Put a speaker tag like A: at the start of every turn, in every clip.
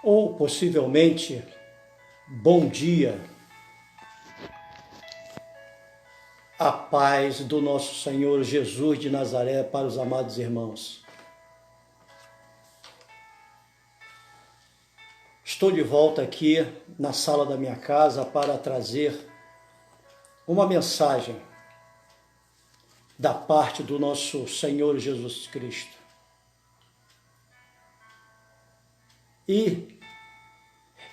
A: ou possivelmente bom dia. A paz do nosso Senhor Jesus de Nazaré para os amados irmãos. Estou de volta aqui na sala da minha casa para trazer uma mensagem da parte do nosso Senhor Jesus Cristo. E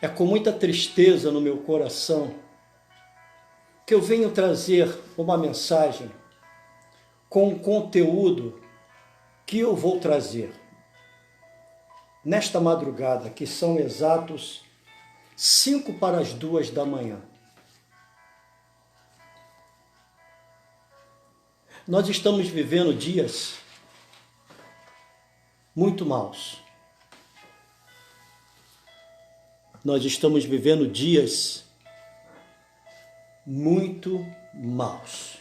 A: é com muita tristeza no meu coração que eu venho trazer uma mensagem com o conteúdo que eu vou trazer nesta madrugada, que são exatos 1:55 da manhã. Nós estamos vivendo dias muito maus. Nós estamos vivendo dias muito maus.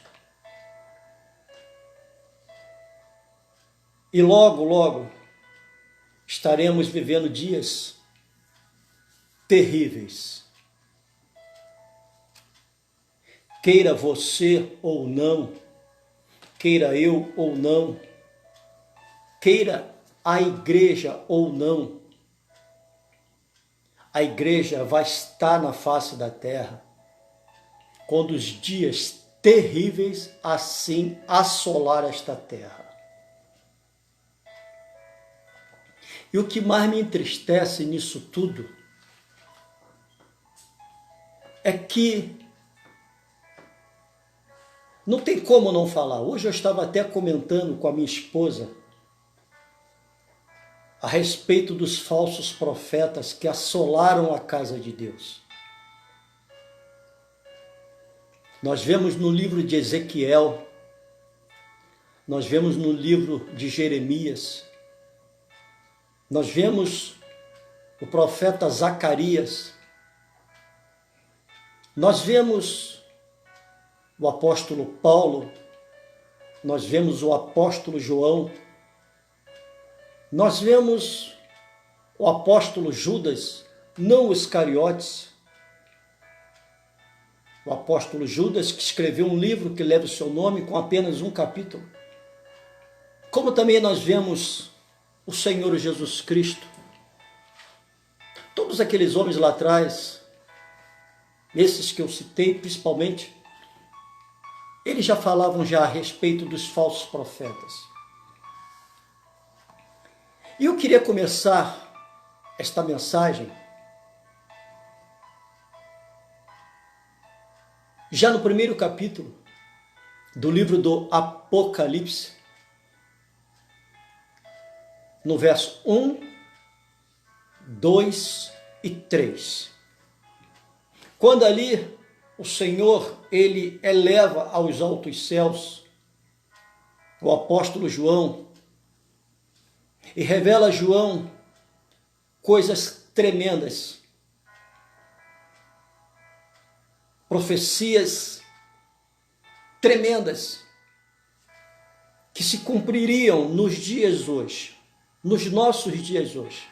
A: E logo, logo, estaremos vivendo dias terríveis. Queira você ou não, queira eu ou não, queira a igreja ou não, a igreja vai estar na face da terra quando os dias terríveis assim assolar esta terra. E o que mais me entristece nisso tudo é que não tem como não falar. Hoje eu estava até comentando com a minha esposa a respeito dos falsos profetas que assolaram a casa de Deus. Nós vemos no livro de Ezequiel, nós vemos no livro de Jeremias, nós vemos o profeta Zacarias, nós vemos o apóstolo Paulo, nós vemos o apóstolo João, nós vemos o apóstolo Judas, não os Iscariotes, o apóstolo Judas, que escreveu um livro que leva o seu nome com apenas um capítulo. Como também nós vemos o Senhor Jesus Cristo. Todos aqueles homens lá atrás, esses que eu citei principalmente, eles já falavam já a respeito dos falsos profetas. E eu queria começar esta mensagem já no primeiro capítulo do livro do Apocalipse, no verso 1, 2 e 3. Quando ali o Senhor, ele eleva aos altos céus o apóstolo João e revela a João coisas tremendas, profecias tremendas que se cumpririam nos dias hoje, nos nossos dias hoje.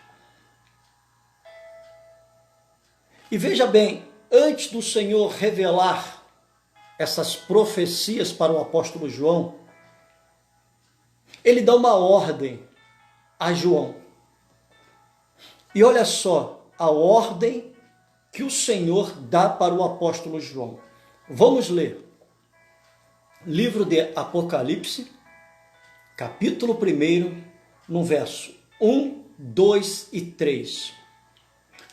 A: E veja bem, antes do Senhor revelar essas profecias para o apóstolo João, ele dá uma ordem a João. E olha só a ordem que o Senhor dá para o apóstolo João. Vamos ler. Livro de Apocalipse, capítulo 1, no verso 1, 2 e 3.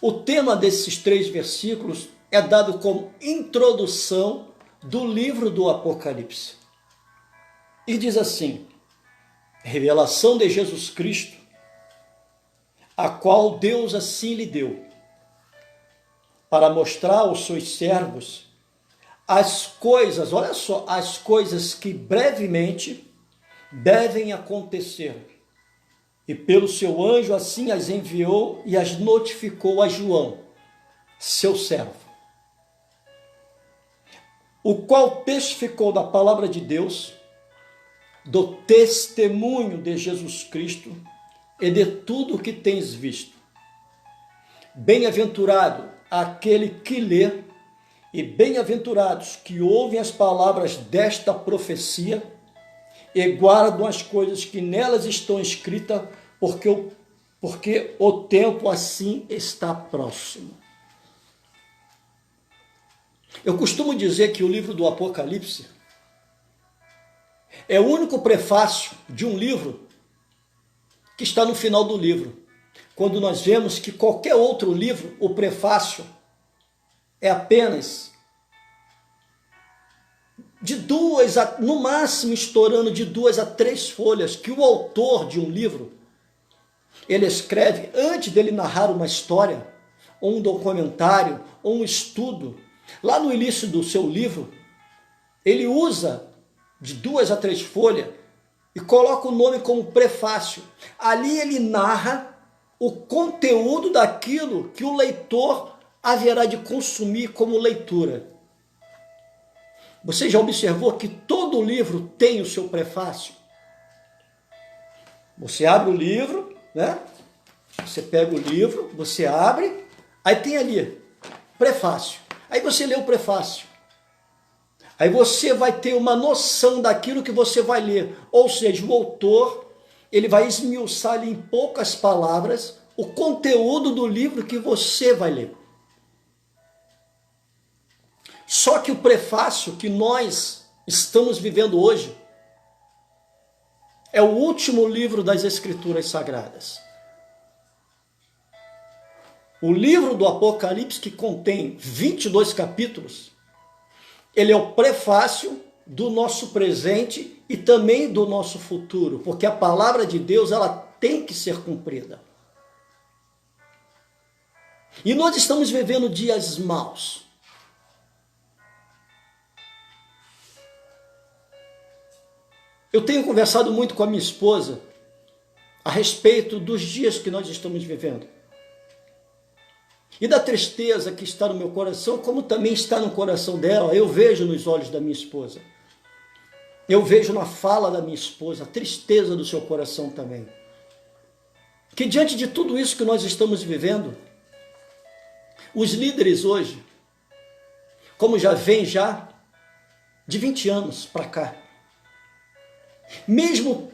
A: O tema desses 3 versículos é dado como introdução do livro do Apocalipse. E diz assim: revelação de Jesus Cristo, a qual Deus assim lhe deu, para mostrar aos seus servos as coisas, olha só, as coisas que brevemente devem acontecer. E pelo seu anjo assim as enviou e as notificou a João, seu servo, o qual testificou da palavra de Deus, do testemunho de Jesus Cristo e de tudo o que tens visto. Bem-aventurado aquele que lê, e bem-aventurados que ouvem as palavras desta profecia e guardam as coisas que nelas estão escritas, porque o tempo assim está próximo. Eu costumo dizer que o livro do Apocalipse é o único prefácio de um livro que está no final do livro. Quando nós vemos que qualquer outro livro, o prefácio é apenas de no máximo estourando de 2 a 3 folhas, que o autor de um livro, ele escreve antes dele narrar uma história, ou um documentário, ou um estudo. Lá no início do seu livro, ele usa de 2 a 3 folhas e coloca o nome como prefácio. Ali ele narra o conteúdo daquilo que o leitor haverá de consumir como leitura. Você já observou que todo livro tem o seu prefácio? Você abre o livro, né? Você pega o livro, você abre, aí tem ali, prefácio. Aí você lê o prefácio. Aí você vai ter uma noção daquilo que você vai ler. Ou seja, o autor, ele vai esmiuçar ali em poucas palavras o conteúdo do livro que você vai ler. Só que o prefácio que nós estamos vivendo hoje é o último livro das Escrituras Sagradas. O livro do Apocalipse, que contém 22 capítulos, ele é o prefácio do nosso presente e também do nosso futuro, porque a palavra de Deus, ela tem que ser cumprida. E nós estamos vivendo dias maus. Eu tenho conversado muito com a minha esposa a respeito dos dias que nós estamos vivendo. E da tristeza que está no meu coração, como também está no coração dela, eu vejo nos olhos da minha esposa. Eu vejo na fala da minha esposa a tristeza do seu coração também. Que diante de tudo isso que nós estamos vivendo, os líderes hoje, como já vem de 20 anos para cá, mesmo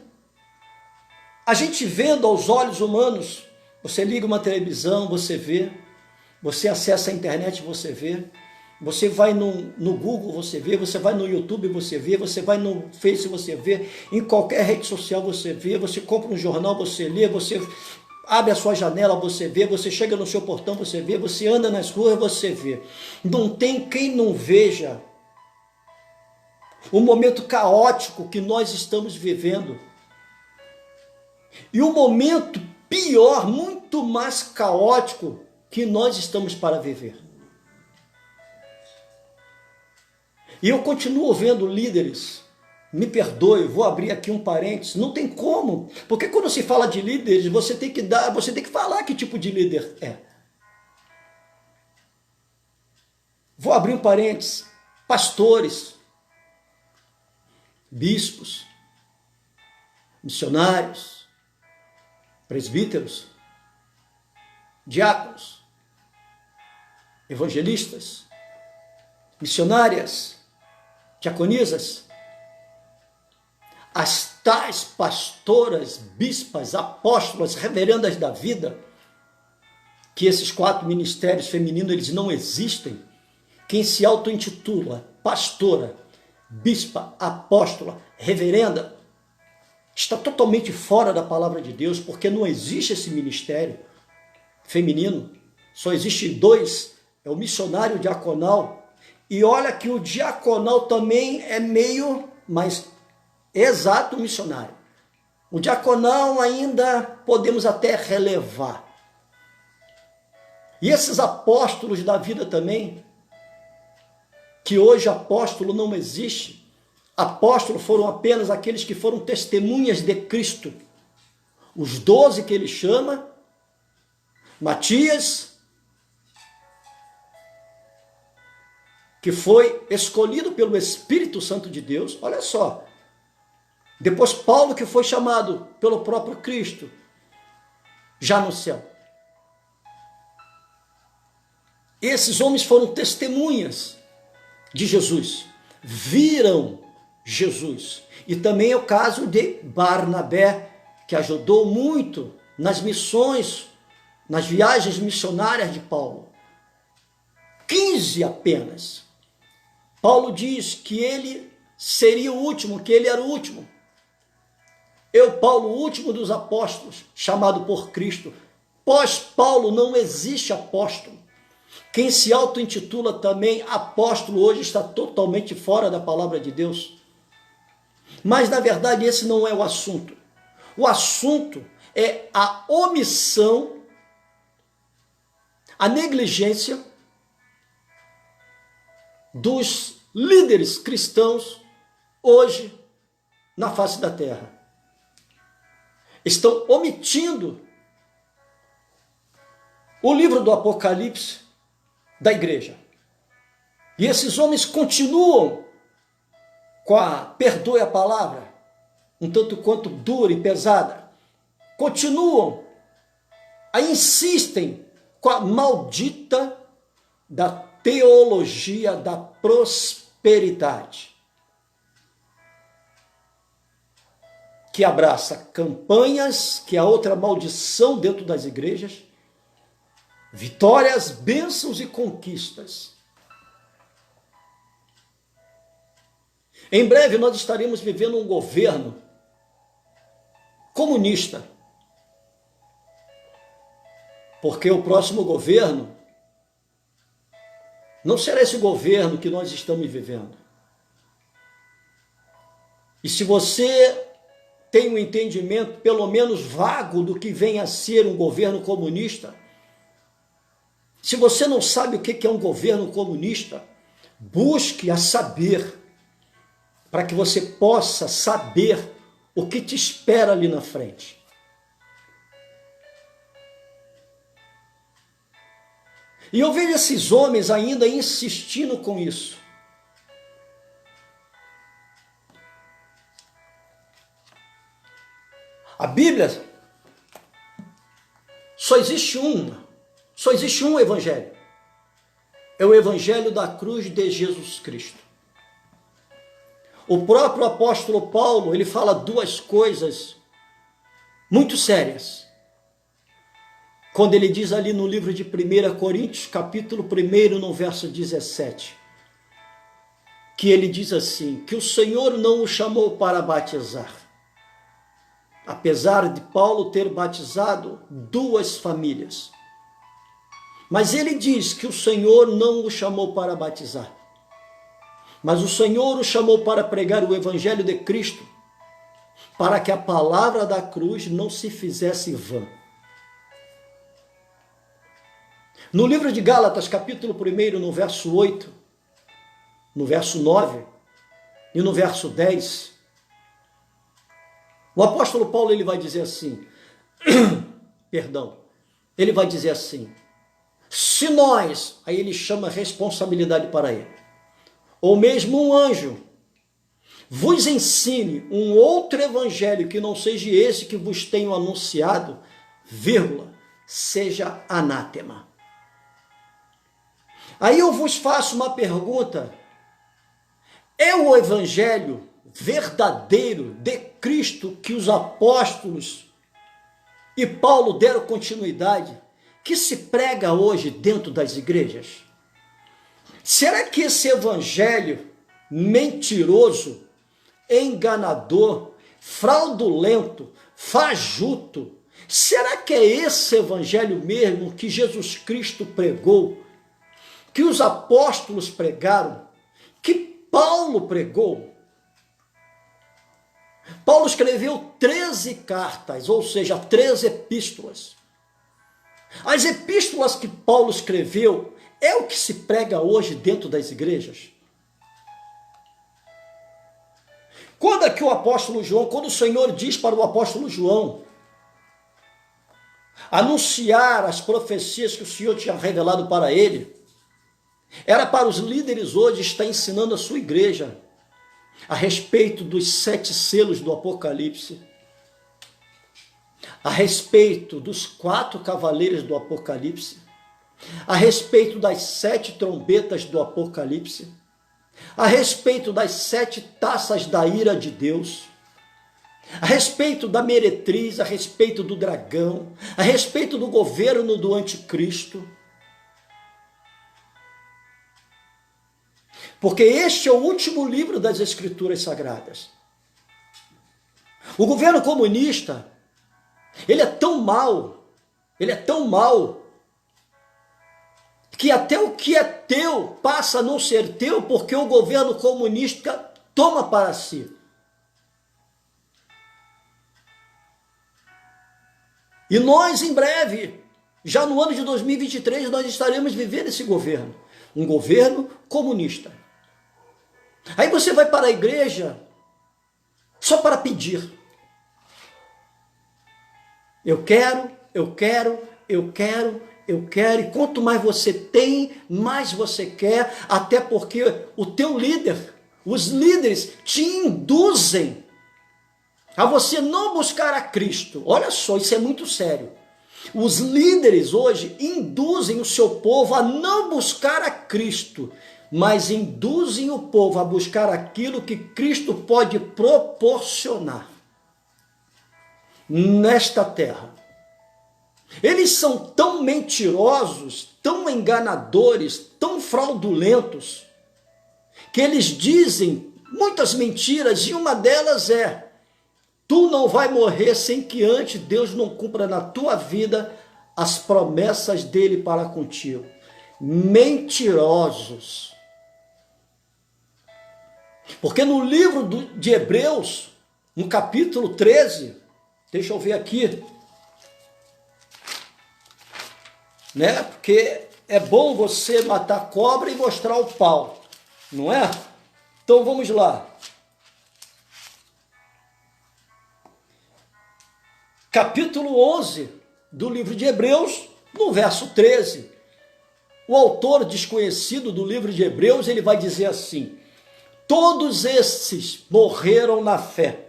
A: a gente vendo aos olhos humanos, você liga uma televisão, você vê, você acessa a internet, você vê, você vai no Google, você vê, você vai no YouTube, você vê, você vai no Face, você vê, em qualquer rede social você vê, você compra um jornal, você lê, você abre a sua janela, você vê, você chega no seu portão, você vê, você anda nas ruas, você vê. Não tem quem não veja o momento caótico que nós estamos vivendo. E o momento pior, muito mais caótico, que nós estamos para viver. E eu continuo vendo líderes, me perdoe, vou abrir aqui um parênteses, não tem como, porque quando se fala de líderes, você tem que falar que tipo de líder é. Vou abrir um parênteses, pastores, bispos, missionários, presbíteros, diáconos, evangelistas, missionárias, diaconisas, as tais pastoras, bispas, apóstolas, reverendas da vida, que esses 4 ministérios femininos, eles não existem. Quem se auto-intitula pastora, bispa, apóstola, reverenda, está totalmente fora da palavra de Deus, porque não existe esse ministério feminino, só existe 2, é o missionário e o diaconal, e olha que o diaconal também é meio, mas exato missionário. O diaconal ainda podemos até relevar. E esses apóstolos da vida também, que hoje apóstolo não existe, apóstolos foram apenas aqueles que foram testemunhas de Cristo. Os 12 que ele chama, Matias, que foi escolhido pelo Espírito Santo de Deus, olha só. Depois Paulo, que foi chamado pelo próprio Cristo. já no céu. Esses homens foram testemunhas de Jesus, viram Jesus. E também é o caso de Barnabé, que ajudou muito nas missões, nas viagens missionárias de Paulo. 15 apenas. Paulo diz que ele seria o último, que ele era o último. Eu, Paulo, o último dos apóstolos, chamado por Cristo. Pós Paulo não existe apóstolo. Quem se auto-intitula também apóstolo hoje está totalmente fora da palavra de Deus. Mas, na verdade, esse não é o assunto. O assunto é a omissão, a negligência dos líderes cristãos hoje na face da terra. Estão omitindo o livro do Apocalipse da igreja. E esses homens continuam com a, perdoe a palavra, um tanto quanto dura e pesada, continuam, insistem com a maldita da teologia da prosperidade, que abraça campanhas, que é outra maldição dentro das igrejas, vitórias, bênçãos e conquistas. Em breve nós estaremos vivendo um governo comunista, porque o próximo governo não será esse governo que nós estamos vivendo. E se você tem um entendimento, pelo menos vago, do que vem a ser um governo comunista, se você não sabe o que é um governo comunista, busque a saber, para que você possa saber o que te espera ali na frente. E eu vejo esses homens ainda insistindo com isso. A Bíblia só existe um evangelho. É o evangelho da cruz de Jesus Cristo. O próprio apóstolo Paulo, ele fala duas coisas muito sérias. Quando ele diz ali no livro de 1 Coríntios, capítulo 1, no verso 17, que ele diz assim, que o Senhor não o chamou para batizar. Apesar de Paulo ter batizado 2 famílias. Mas ele diz que o Senhor não o chamou para batizar. Mas o Senhor o chamou para pregar o evangelho de Cristo, para que a palavra da cruz não se fizesse vã. No livro de Gálatas, capítulo 1, no verso 8, no verso 9 e no verso 10, o apóstolo Paulo ele vai dizer assim, ele vai dizer assim, se nós, aí ele chama responsabilidade para ele, ou mesmo um anjo, vos ensine um outro evangelho que não seja esse que vos tenho anunciado, vírgula, seja anátema. Aí eu vos faço uma pergunta, é o evangelho verdadeiro de Cristo que os apóstolos e Paulo deram continuidade, que se prega hoje dentro das igrejas? Será que esse evangelho mentiroso, enganador, fraudulento, fajuto, será que é esse evangelho mesmo que Jesus Cristo pregou, que os apóstolos pregaram, que Paulo pregou? Paulo escreveu 13 cartas, ou seja, 13 epístolas. As epístolas que Paulo escreveu é o que se prega hoje dentro das igrejas. Quando é que o apóstolo João, quando o Senhor diz para o apóstolo João anunciar as profecias que o Senhor tinha revelado para ele, era para os líderes hoje estar ensinando a sua igreja a respeito dos 7 selos do Apocalipse, a respeito dos 4 cavaleiros do Apocalipse, a respeito das 7 trombetas do Apocalipse, a respeito das 7 taças da ira de Deus, a respeito da meretriz, a respeito do dragão, a respeito do governo do anticristo. Porque este é o último livro das Escrituras Sagradas. O governo comunista, ele é tão mau, que até o que é teu passa a não ser teu, porque o governo comunista toma para si. E nós, em breve, já no ano de 2023, nós estaremos vivendo esse governo. Um governo comunista. Aí você vai para a igreja só para pedir. Eu quero. E quanto mais você tem, mais você quer, até porque o teu líder, os líderes te induzem a você não buscar a Cristo. Olha só, isso é muito sério. Os líderes hoje induzem o seu povo a não buscar a Cristo, mas induzem o povo a buscar aquilo que Cristo pode proporcionar nesta terra. Eles são tão mentirosos, tão enganadores, tão fraudulentos, que eles dizem muitas mentiras, e uma delas é: tu não vai morrer sem que antes Deus não cumpra na tua vida as promessas dele para contigo. Mentirosos. Porque no livro de Hebreus, no capítulo 13, deixa eu ver aqui, né? Porque é bom você matar a cobra e mostrar o pau, não é? Então vamos lá. Capítulo 11 do livro de Hebreus, no verso 13. O autor desconhecido do livro de Hebreus, ele vai dizer assim: todos esses morreram na fé,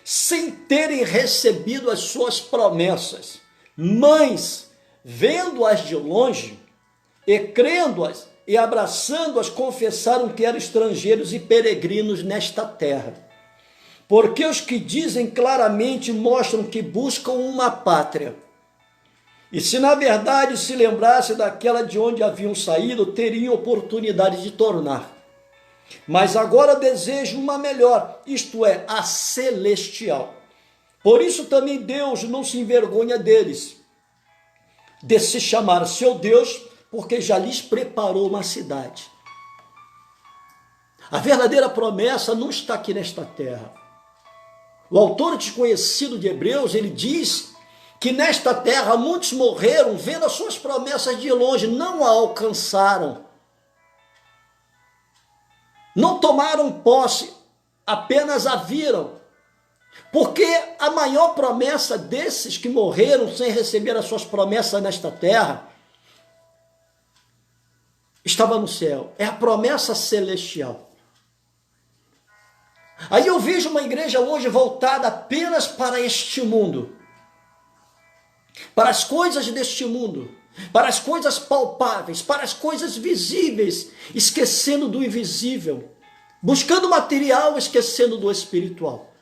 A: sem terem recebido as suas promessas, mas, vendo-as de longe, e crendo-as, e abraçando-as, confessaram que eram estrangeiros e peregrinos nesta terra. Porque os que dizem claramente mostram que buscam uma pátria. E se na verdade se lembrasse daquela de onde haviam saído, teriam oportunidade de tornar. Mas agora desejam uma melhor, isto é, a celestial. Por isso também Deus não se envergonha deles, de se chamar seu Deus, porque já lhes preparou uma cidade. A verdadeira promessa não está aqui nesta terra. O autor desconhecido de Hebreus, ele diz que nesta terra muitos morreram vendo as suas promessas de longe, não a alcançaram. Não tomaram posse, apenas a viram. Porque a maior promessa desses que morreram sem receber as suas promessas nesta terra estava no céu. É a promessa celestial. Aí eu vejo uma igreja hoje voltada apenas para este mundo, para as coisas deste mundo, para as coisas palpáveis, para as coisas visíveis, esquecendo do invisível, buscando material, esquecendo do espiritual.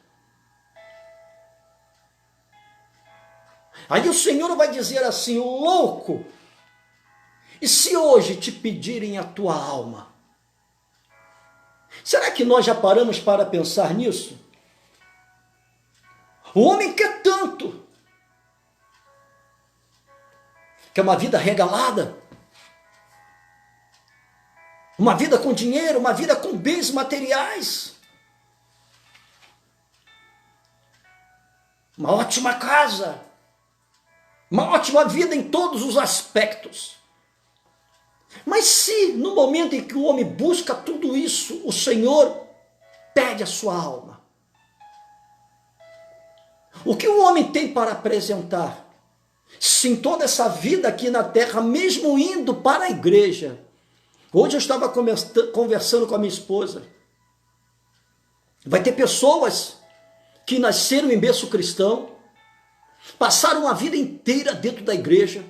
A: Aí o Senhor vai dizer assim: louco, e se hoje te pedirem a tua alma? Será que nós já paramos para pensar nisso? O homem quer tanto. Quer uma vida regalada, uma vida com dinheiro, uma vida com bens materiais, uma ótima casa, uma ótima vida em todos os aspectos. Mas se no momento em que o homem busca tudo isso, o Senhor pede a sua alma, o que o homem tem para apresentar? Se em toda essa vida aqui na terra, mesmo indo para a igreja, hoje eu estava conversando com a minha esposa, vai ter pessoas que nasceram em berço cristão, passaram a vida inteira dentro da igreja,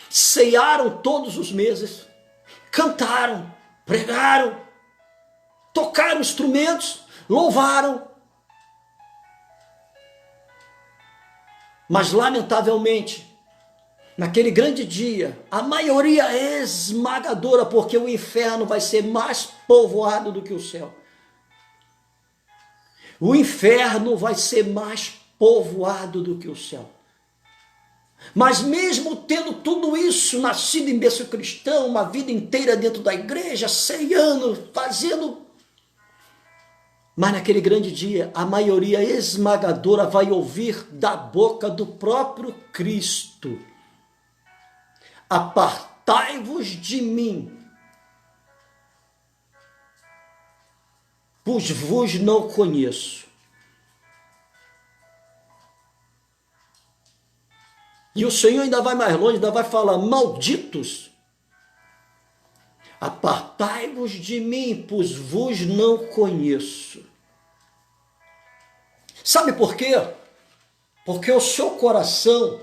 A: cearam todos os meses, cantaram, pregaram, tocaram instrumentos, louvaram. Mas, lamentavelmente, naquele grande dia, a maioria é esmagadora, porque o inferno vai ser mais povoado do que o céu. O inferno vai ser mais povoado do que o céu. Mas mesmo tendo tudo isso, nascido em berço cristão, uma vida inteira dentro da igreja, ceiando, fazendo... Mas naquele grande dia, a maioria esmagadora vai ouvir da boca do próprio Cristo: apartai-vos de mim, pois vos não conheço. E o Senhor ainda vai mais longe, ainda vai falar: malditos, apartai-vos de mim, pois vos não conheço. Sabe por quê? Porque o seu coração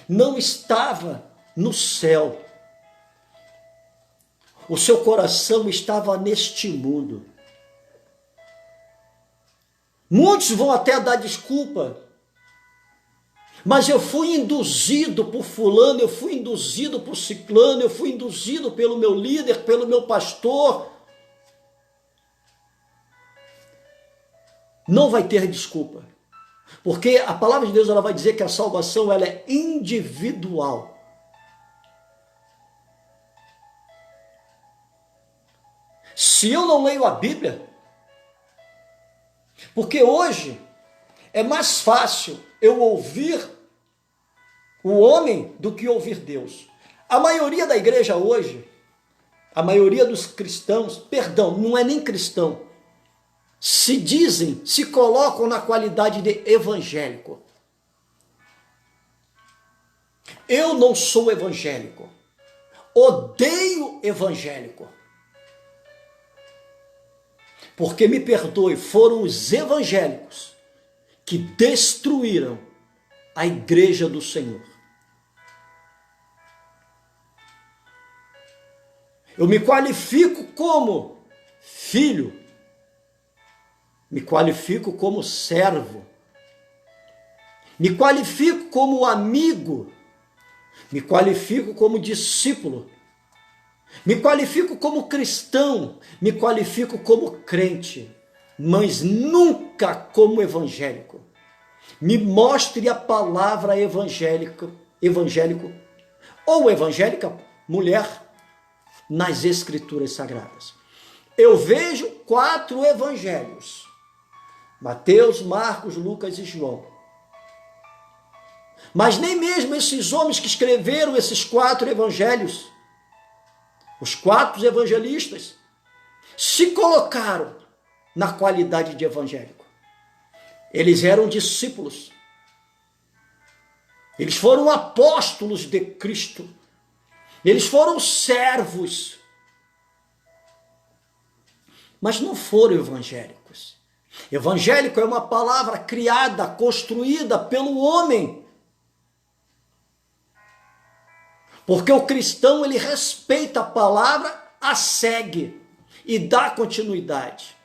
A: não estava no céu. O seu coração estava neste mundo. Muitos vão até dar desculpa. Mas eu fui induzido por fulano, eu fui induzido por ciclano, eu fui induzido pelo meu líder, pelo meu pastor. Não vai ter desculpa. Porque a palavra de Deus, ela vai dizer que a salvação, ela é individual. Se eu não leio a Bíblia, porque hoje é mais fácil eu ouvir o homem do que ouvir Deus. A maioria da igreja hoje, a maioria dos cristãos, perdão, não é nem cristão, se colocam na qualidade de evangélico. Eu não sou evangélico. Odeio evangélico. Porque, me perdoe, foram os evangélicos que destruíram a igreja do Senhor. Eu me qualifico como filho, me qualifico como servo, me qualifico como amigo, me qualifico como discípulo, me qualifico como cristão, me qualifico como crente, mas nunca como evangélico. Me mostre a palavra evangélico ou evangélica, mulher, nas escrituras sagradas. Eu vejo 4 evangelhos: Mateus, Marcos, Lucas e João. Mas nem mesmo esses homens que escreveram esses 4 evangelhos, os 4 evangelistas, se colocaram na qualidade de evangélico. Eles eram discípulos. Eles foram apóstolos de Cristo. Eles foram servos. Mas não foram evangélicos. Evangélico é uma palavra criada, construída pelo homem. Porque o cristão, ele respeita a palavra, a segue e dá continuidade.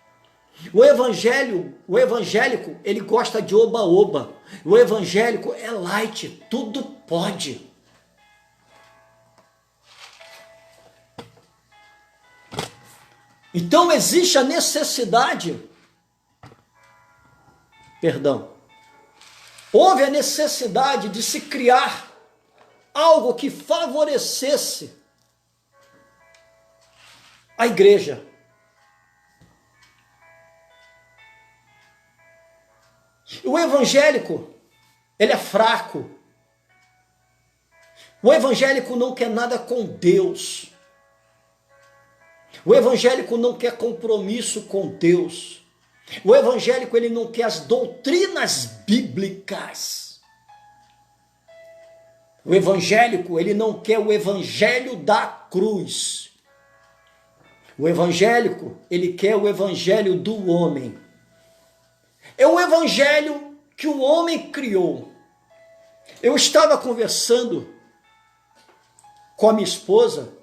A: O evangélico, ele gosta de oba-oba. O evangélico é light, tudo pode. Então existe a necessidade, houve a necessidade de se criar algo que favorecesse a igreja. O evangélico, ele é fraco. O evangélico não quer nada com Deus. O evangélico não quer compromisso com Deus. O evangélico, ele não quer as doutrinas bíblicas. O evangélico, ele não quer o evangelho da cruz. O evangélico, ele quer o evangelho do homem. É o evangelho que o homem criou. Eu estava conversando com a minha esposa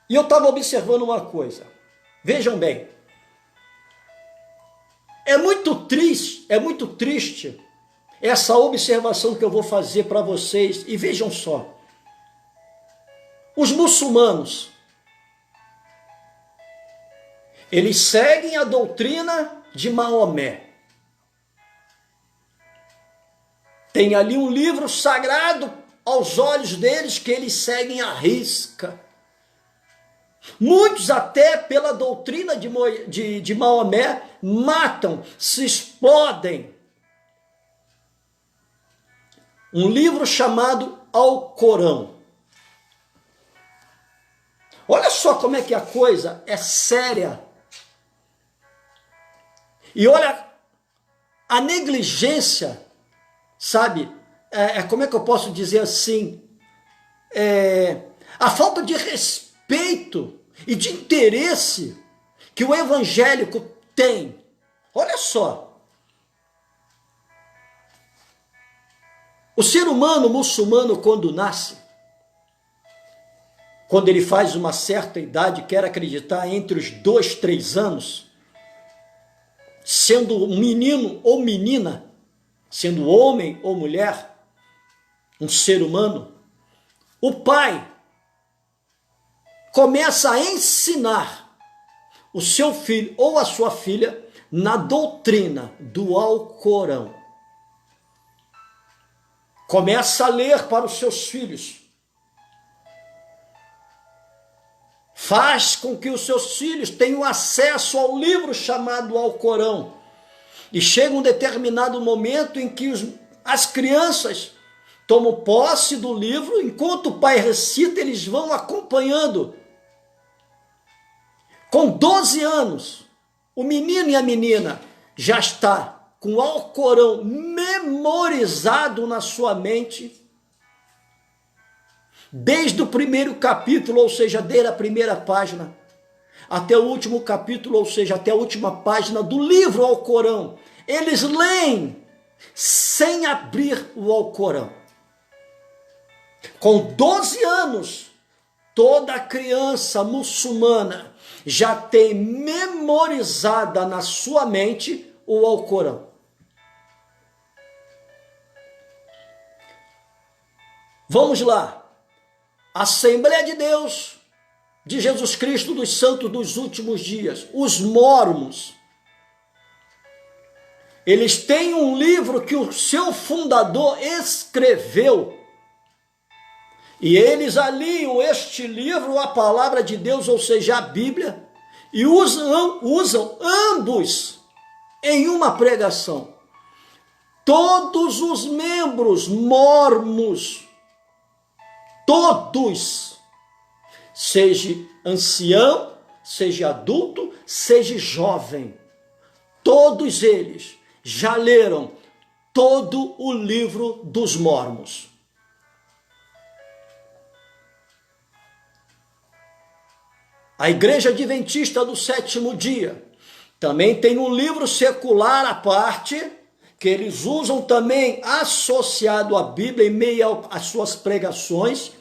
A: e eu estava observando uma coisa. Vejam bem, é muito triste essa observação que eu vou fazer para vocês. E vejam só, os muçulmanos, eles seguem a doutrina de Maomé. Tem ali um livro sagrado aos olhos deles que eles seguem à risca. Muitos até pela doutrina de Maomé matam, se explodem. Um livro chamado Alcorão. Olha só como é que a coisa é séria. E olha a negligência, sabe? Como é que eu posso dizer assim? A falta de respeito e de interesse que o evangélico tem. Olha só. O ser humano muçulmano, quando nasce, quando ele faz uma certa idade, quer acreditar entre os 2, 3 anos, sendo um menino ou menina, sendo homem ou mulher, um ser humano, o pai começa a ensinar o seu filho ou a sua filha na doutrina do Alcorão. Começa a ler para os seus filhos. Faz com que os seus filhos tenham acesso ao livro chamado Alcorão. E chega um determinado momento em que as crianças tomam posse do livro, enquanto o pai recita, eles vão acompanhando. Com 12 anos, o menino e a menina já está com o Alcorão memorizado na sua mente, desde o primeiro capítulo, ou seja, desde a primeira página, até o último capítulo, ou seja, até a última página do livro Alcorão. Eles leem sem abrir o Alcorão. Com 12 anos, toda criança muçulmana já tem memorizada na sua mente o Alcorão. Vamos lá. Assembleia de Deus de Jesus Cristo dos Santos dos Últimos Dias, os mórmons, eles têm um livro que o seu fundador escreveu, e eles aliam este livro à palavra de Deus, ou seja, a Bíblia, e usam ambos em uma pregação. Todos os membros mórmons, todos, seja ancião, seja adulto, seja jovem, todos eles já leram todo o livro dos mórmons. A Igreja Adventista do Sétimo Dia também tem um livro secular à parte, que eles usam também associado à Bíblia em meio às suas pregações,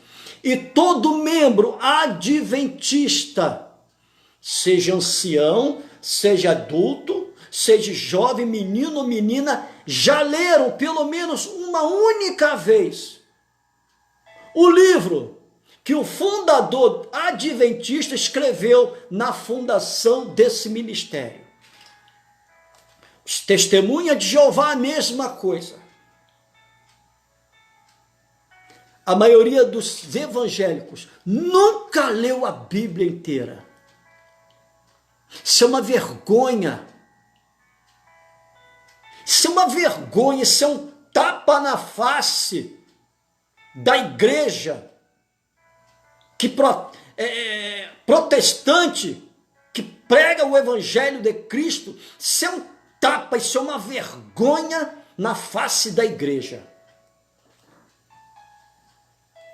A: e todo membro adventista, seja ancião, seja adulto, seja jovem, menino ou menina, já leram pelo menos uma única vez o livro que o fundador adventista escreveu na fundação desse ministério. Os Testemunhas de Jeová, a mesma coisa. A maioria dos evangélicos nunca leu a Bíblia inteira. Isso é uma vergonha. Isso é uma vergonha, isso é um tapa na face da igreja protestante que prega o evangelho de Cristo. Isso é um tapa, isso é uma vergonha na face da igreja.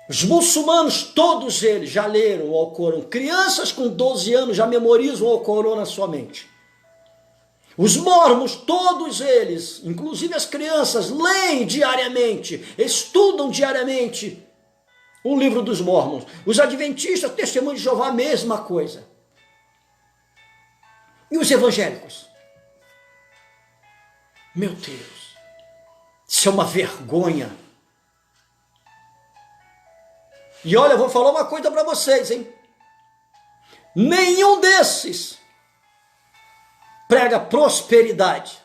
A: Os muçulmanos, todos eles já leram o Alcorão. Crianças com 12 anos já memorizam o Alcorão na sua mente. Os mormons, todos eles, inclusive as crianças, leem diariamente, estudam diariamente o livro dos mormons. Os adventistas, testemunhos de Jeová, a mesma coisa. E os evangélicos? Meu Deus, isso é uma vergonha. E olha, eu vou falar uma coisa para vocês, hein? Nenhum desses prega prosperidade,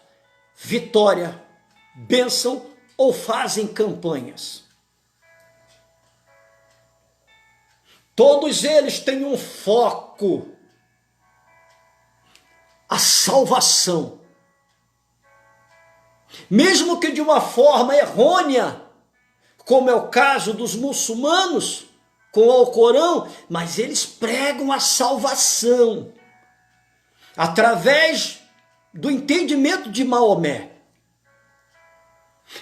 A: vitória, bênção ou fazem campanhas. Todos eles têm um foco: a salvação. Mesmo que de uma forma errônea, como é o caso dos muçulmanos com o Alcorão, mas eles pregam a salvação através do entendimento de Maomé.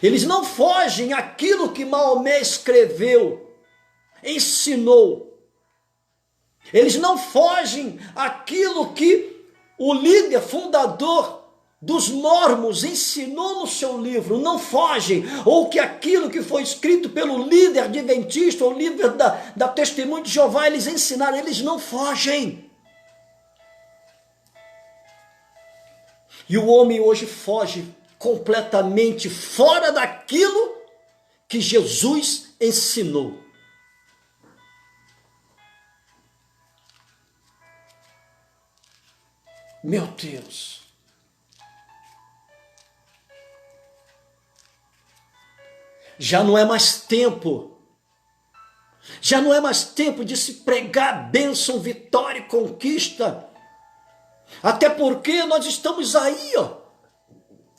A: Eles não fogem àquilo que Maomé escreveu, ensinou. Eles não fogem àquilo que o líder fundador dos mormons ensinou no seu livro, não fogem, ou que aquilo que foi escrito pelo líder adventista, ou líder da Testemunho de Jeová, eles ensinaram, eles não fogem. E o homem hoje foge completamente fora daquilo que Jesus ensinou. Meu Deus. Já não é mais tempo. Já não é mais tempo de se pregar bênção, vitória e conquista. Até porque nós estamos aí, ó.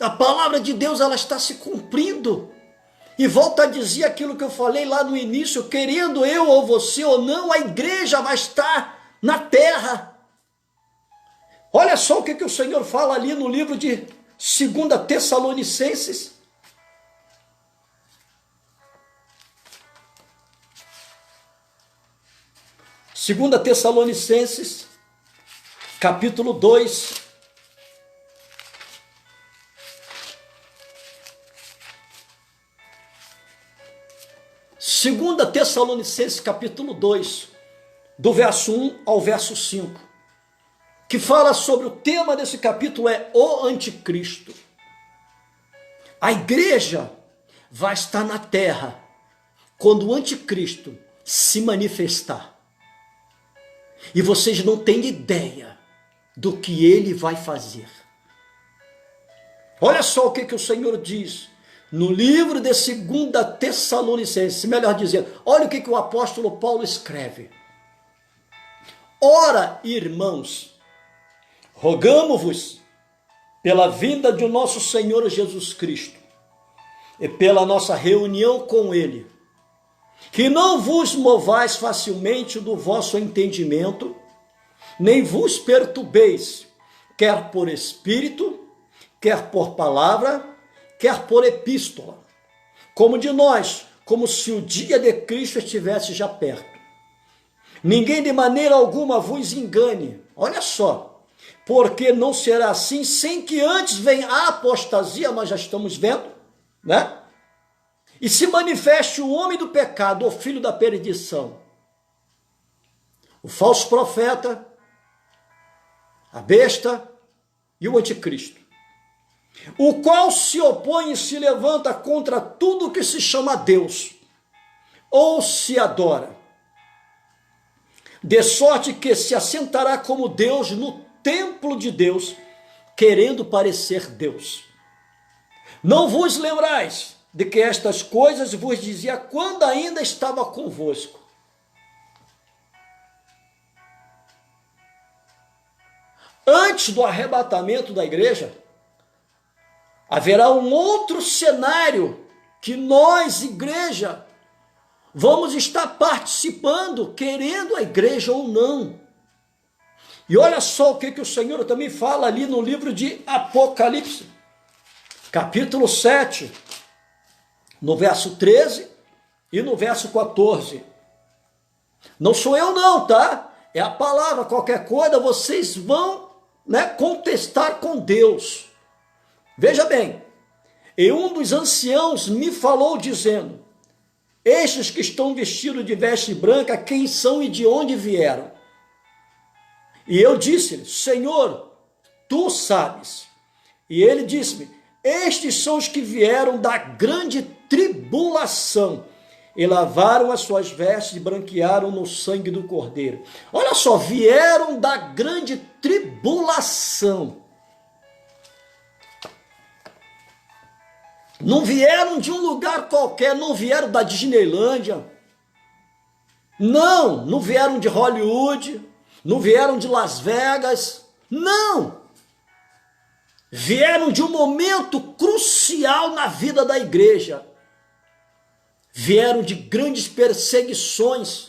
A: A palavra de Deus, ela está se cumprindo. E volto a dizer aquilo que eu falei lá no início, querendo eu ou você ou não, a igreja vai estar na terra. Olha só o que o Senhor fala ali no livro de 2 Tessalonicenses. Segunda Tessalonicenses, capítulo 2. Segunda Tessalonicenses, capítulo 2, do verso 1 ao verso 5, que fala sobre o tema desse capítulo é o anticristo. A igreja vai estar na terra quando o anticristo se manifestar. E vocês não têm ideia do que ele vai fazer. Olha só o que o Senhor diz no livro de 2 Tessalonicenses, melhor dizendo, olha o que o apóstolo Paulo escreve. Ora, irmãos, rogamo-vos pela vinda de nosso Senhor Jesus Cristo e pela nossa reunião com ele, que não vos movais facilmente do vosso entendimento, nem vos perturbeis, quer por espírito, quer por palavra, quer por epístola, como de nós, como se o dia de Cristo estivesse já perto. Ninguém de maneira alguma vos engane, olha só, porque não será assim sem que antes venha a apostasia, nós já estamos vendo, né? E se manifeste o homem do pecado, o filho da perdição, o falso profeta, a besta e o anticristo, o qual se opõe e se levanta contra tudo que se chama Deus, ou se adora, de sorte que se assentará como Deus no templo de Deus, querendo parecer Deus. Não vos lembrais de que estas coisas vos dizia quando ainda estava convosco. Antes do arrebatamento da igreja, haverá um outro cenário que nós, igreja, vamos estar participando, querendo a igreja ou não. E olha só o que o Senhor também fala ali no livro de Apocalipse, capítulo 7, no verso 13 e no verso 14. Não sou eu não, tá? É a palavra, qualquer coisa vocês vão, contestar com Deus. Veja bem, e um dos anciãos me falou dizendo, estes que estão vestidos de veste branca, quem são e de onde vieram? E eu disse-lhe, Senhor, tu sabes. E ele disse-me, estes são os que vieram da grande tribulação e lavaram as suas vestes e branquearam no sangue do Cordeiro. Olha só, vieram da grande tribulação. Não vieram de um lugar qualquer, não vieram da Disneylândia. Não vieram de Hollywood, não vieram de Las Vegas. Não! Vieram de um momento crucial na vida da igreja. Vieram de grandes perseguições.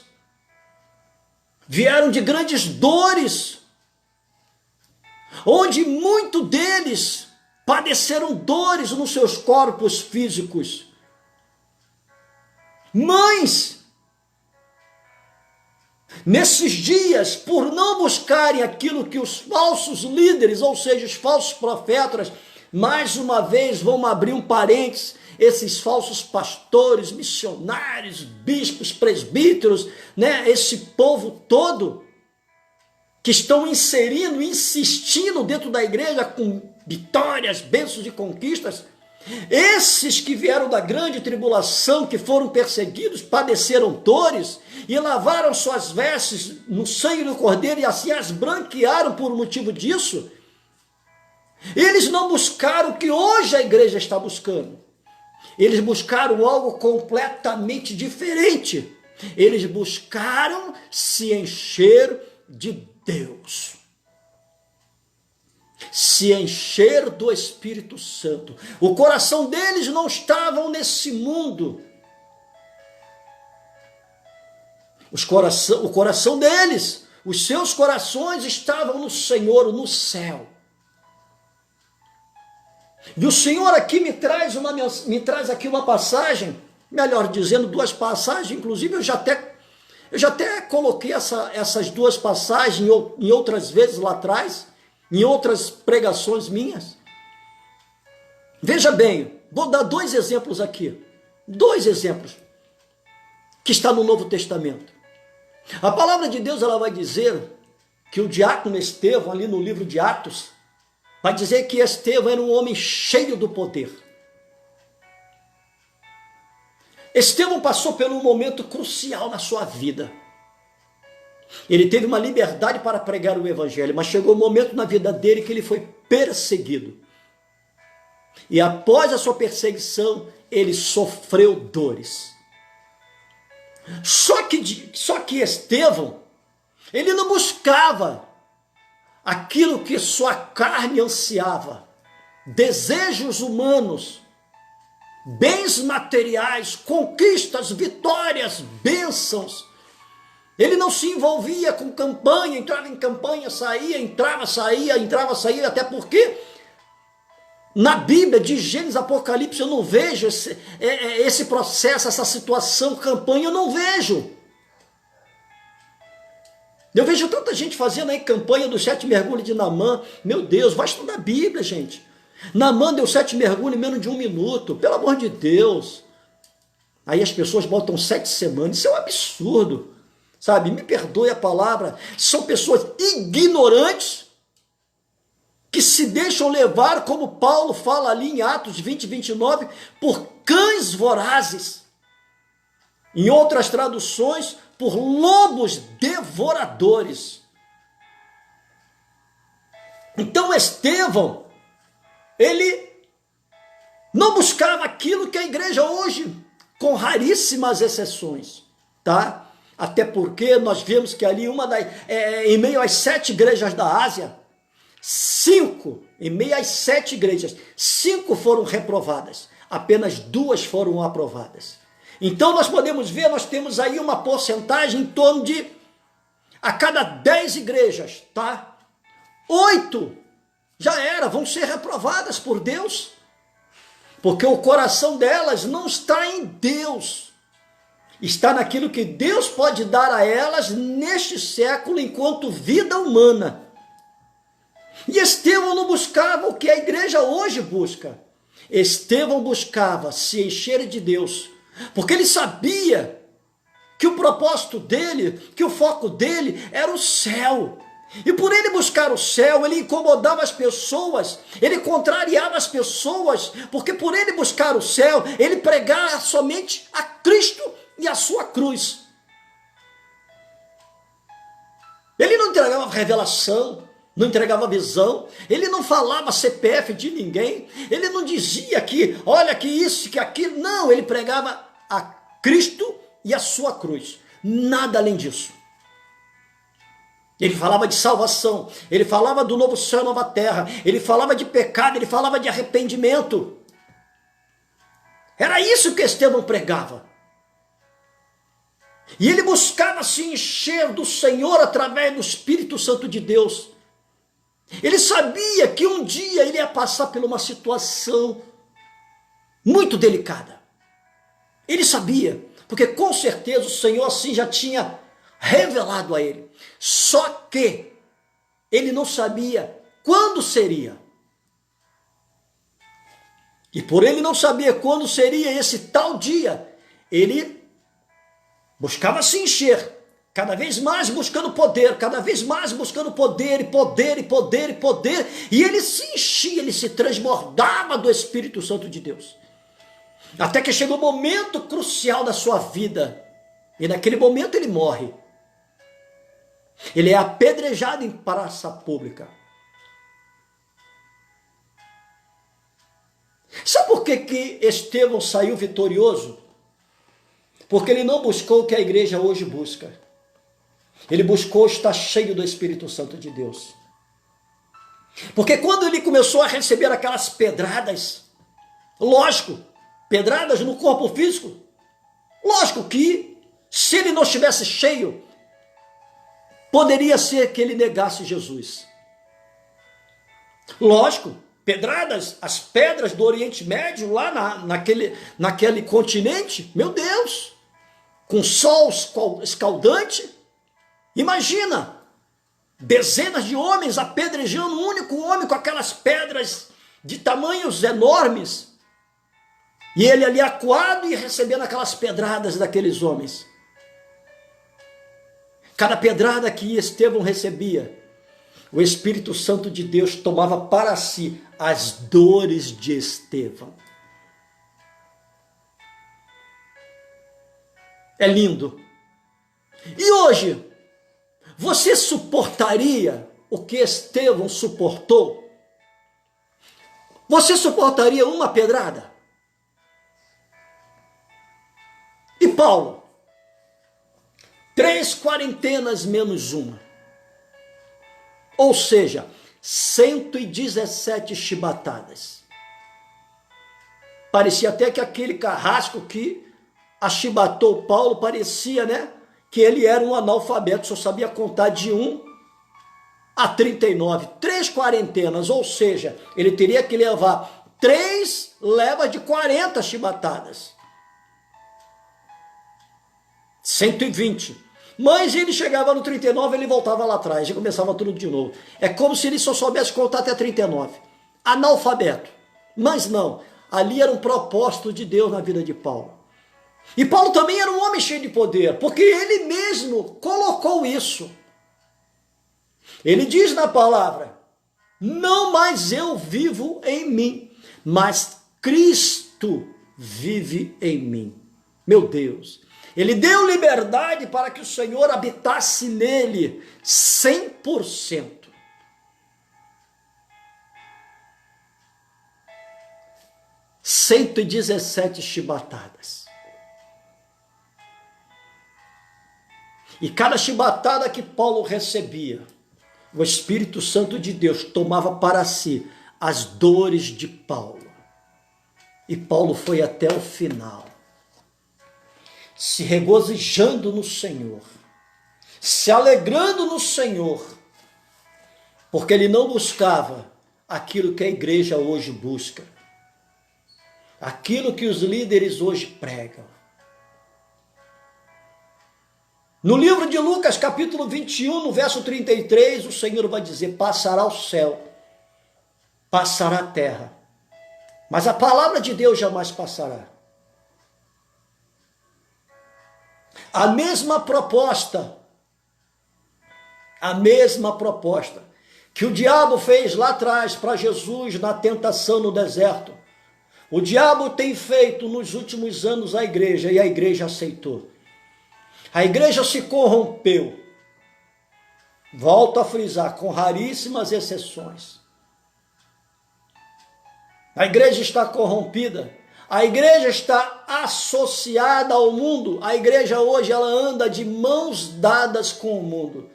A: Vieram de grandes dores. Onde muitos deles padeceram dores nos seus corpos físicos. Mães, nesses dias, por não buscarem aquilo que os falsos líderes, ou seja, os falsos profetas, mais uma vez, vamos abrir um parênteses, esses falsos pastores, missionários, bispos, presbíteros, né, esse povo todo, que estão insistindo dentro da igreja com vitórias, bênçãos e conquistas, esses que vieram da grande tribulação, que foram perseguidos, padeceram dores e lavaram suas vestes no sangue do Cordeiro e assim as branquearam por motivo disso, eles não buscaram o que hoje a igreja está buscando. Eles buscaram algo completamente diferente. Eles buscaram se encher de Deus. Se encher do Espírito Santo. O coração deles não estava nesse mundo. O coração deles, os seus corações estavam no Senhor, no céu. E o Senhor aqui me traz aqui uma passagem, melhor dizendo, duas passagens, inclusive eu já até coloquei essas duas passagens em outras vezes lá atrás, em outras pregações minhas. Veja bem, vou dar dois exemplos aqui. Dois exemplos que está no Novo Testamento. A palavra de Deus ela vai dizer que o diácono Estevão, ali no livro de Atos, vai dizer que Estevão era um homem cheio do poder. Estevão passou por um momento crucial na sua vida. Ele teve uma liberdade para pregar o evangelho, mas chegou um momento na vida dele que ele foi perseguido. E após a sua perseguição, ele sofreu dores. Só que Estevão, ele não buscava aquilo que sua carne ansiava, desejos humanos, bens materiais, conquistas, vitórias, bênçãos. Ele não se envolvia com campanha, entrava em campanha, saía, entrava, saía, até porque na Bíblia, de Gênesis, Apocalipse, eu não vejo esse processo, essa situação, campanha, eu não vejo. Eu vejo tanta gente fazendo aí campanha dos 7 mergulhos de Naamã. Meu Deus, vai estudar a Bíblia, gente. Naamã deu 7 mergulhos em menos de 1 minuto. Pelo amor de Deus. Aí as pessoas botam 7 semanas. Isso é um absurdo. Sabe, me perdoe a palavra. São pessoas ignorantes que se deixam levar, como Paulo fala ali em Atos 20, 29, por cães vorazes. Em outras traduções, por lobos devoradores. Então Estevão, ele não buscava aquilo que a igreja hoje, com raríssimas exceções, tá? Até porque nós vemos que ali em meio às 7 igrejas da Ásia, 5, em meio às 7 igrejas, 5 foram reprovadas, apenas 2 foram aprovadas. Então nós podemos ver, nós temos aí uma porcentagem em torno de, a cada 10 igrejas, tá? 8 vão ser reprovadas por Deus, porque o coração delas não está em Deus, está naquilo que Deus pode dar a elas neste século enquanto vida humana. E Estevão não buscava o que a igreja hoje busca. Estevão buscava se encher de Deus, porque ele sabia que o propósito dele, que o foco dele era o céu. E por ele buscar o céu, ele incomodava as pessoas, ele contrariava as pessoas, porque por ele buscar o céu, ele pregava somente a Cristo e a sua cruz. Ele não entregava revelação, não entregava visão, ele não falava CPF de ninguém, ele não dizia que, olha que isso, que aquilo, não, ele pregava a Cristo e a sua cruz, nada além disso. Ele falava de salvação, ele falava do novo céu e nova terra, ele falava de pecado, ele falava de arrependimento. Era isso que Estevão pregava. E ele buscava se encher do Senhor através do Espírito Santo de Deus. Ele sabia que um dia ele ia passar por uma situação muito delicada. Ele sabia, porque com certeza o Senhor assim já tinha revelado a ele. Só que ele não sabia quando seria. E por ele não saber quando seria esse tal dia, ele buscava se encher, cada vez mais buscando poder, cada vez mais buscando poder, e poder, e poder, e poder, e ele se enchia, ele se transbordava do Espírito Santo de Deus. Até que chegou um momento crucial da sua vida, e naquele momento ele morre. Ele é apedrejado em praça pública. Sabe por que Estevão saiu vitorioso? Porque ele não buscou o que a igreja hoje busca. Ele buscou estar cheio do Espírito Santo de Deus. Porque quando ele começou a receber aquelas pedradas, lógico, pedradas no corpo físico, lógico que se ele não estivesse cheio, poderia ser que ele negasse Jesus. Lógico, pedradas, as pedras do Oriente Médio, lá naquele continente, meu Deus, com sol escaldante. Imagina, dezenas de homens apedrejando um único homem com aquelas pedras de tamanhos enormes. E ele ali acuado e recebendo aquelas pedradas daqueles homens. Cada pedrada que Estevão recebia, o Espírito Santo de Deus tomava para si as dores de Estevão. É lindo. E hoje, você suportaria o que Estevão suportou? Você suportaria uma pedrada? E Paulo? 3 quarentenas menos uma. Ou seja, 117 chibatadas. Parecia até que aquele carrasco que achibatou Paulo, parecia, né, que ele era um analfabeto, só sabia contar de 1 a 39. 3 quarentenas, ou seja, ele teria que levar 3 levas de 40 chibatadas. 120. Mas ele chegava no 39, ele voltava lá atrás, e começava tudo de novo. É como se ele só soubesse contar até 39. Analfabeto. Mas não, ali era um propósito de Deus na vida de Paulo. E Paulo também era um homem cheio de poder, porque ele mesmo colocou isso. Ele diz na palavra: não mais eu vivo em mim, mas Cristo vive em mim. Meu Deus. Ele deu liberdade para que o Senhor habitasse nele 100%. Cento e 17 chibatadas. E cada chibatada que Paulo recebia, o Espírito Santo de Deus tomava para si as dores de Paulo. E Paulo foi até o final, se regozijando no Senhor, se alegrando no Senhor, porque ele não buscava aquilo que a igreja hoje busca, aquilo que os líderes hoje pregam. No livro de Lucas, capítulo 21, no verso 33, o Senhor vai dizer: passará o céu passará a terra, mas a palavra de Deus jamais passará. A mesma proposta que o diabo fez lá atrás para Jesus na tentação no deserto, o diabo tem feito nos últimos anos à igreja, e a igreja aceitou. A igreja se corrompeu. Volto a frisar, com raríssimas exceções. A igreja está corrompida. A igreja está associada ao mundo. A igreja hoje ela anda de mãos dadas com o mundo.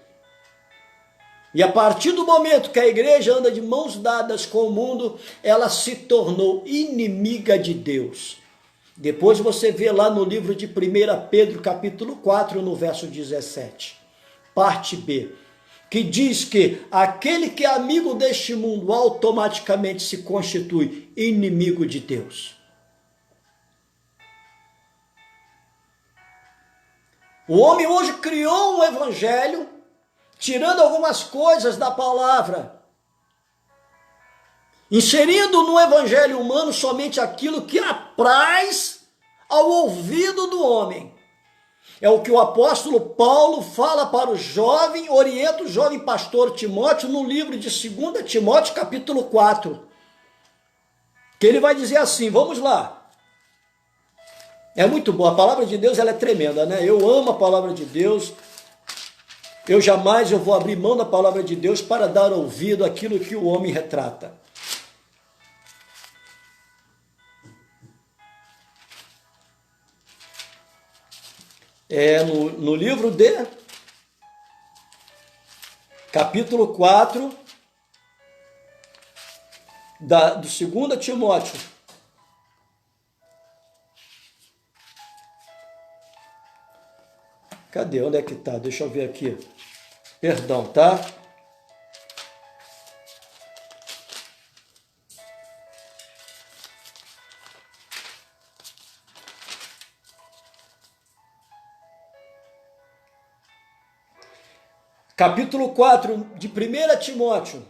A: E a partir do momento que a igreja anda de mãos dadas com o mundo, ela se tornou inimiga de Deus. Depois você vê lá no livro de 1 Pedro, capítulo 4, no verso 17, parte B, que diz que aquele que é amigo deste mundo automaticamente se constitui inimigo de Deus. O homem hoje criou um evangelho, tirando algumas coisas da palavra, inserindo no evangelho humano somente aquilo que apraz ao ouvido do homem. É o que o apóstolo Paulo fala para o jovem, orienta o jovem pastor Timóteo no livro de 2 Timóteo, capítulo 4. Que ele vai dizer assim, vamos lá. É muito boa, a palavra de Deus ela é tremenda, né? Eu amo a palavra de Deus. Eu jamais vou abrir mão da palavra de Deus para dar ouvido àquilo que o homem retrata. É no livro de capítulo 4 do 2 Timóteo. Cadê? Onde é que está? Deixa eu ver aqui. Perdão, tá? Capítulo 4 de 1 Timóteo.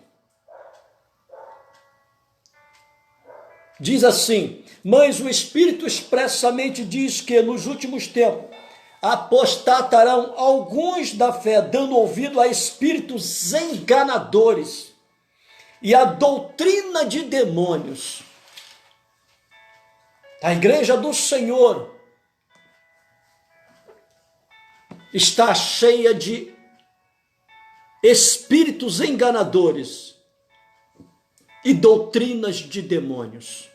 A: Diz assim: mas o Espírito expressamente diz que nos últimos tempos apostatarão alguns da fé, dando ouvido a espíritos enganadores e a doutrina de demônios. A igreja do Senhor está cheia de espíritos enganadores e doutrinas de demônios.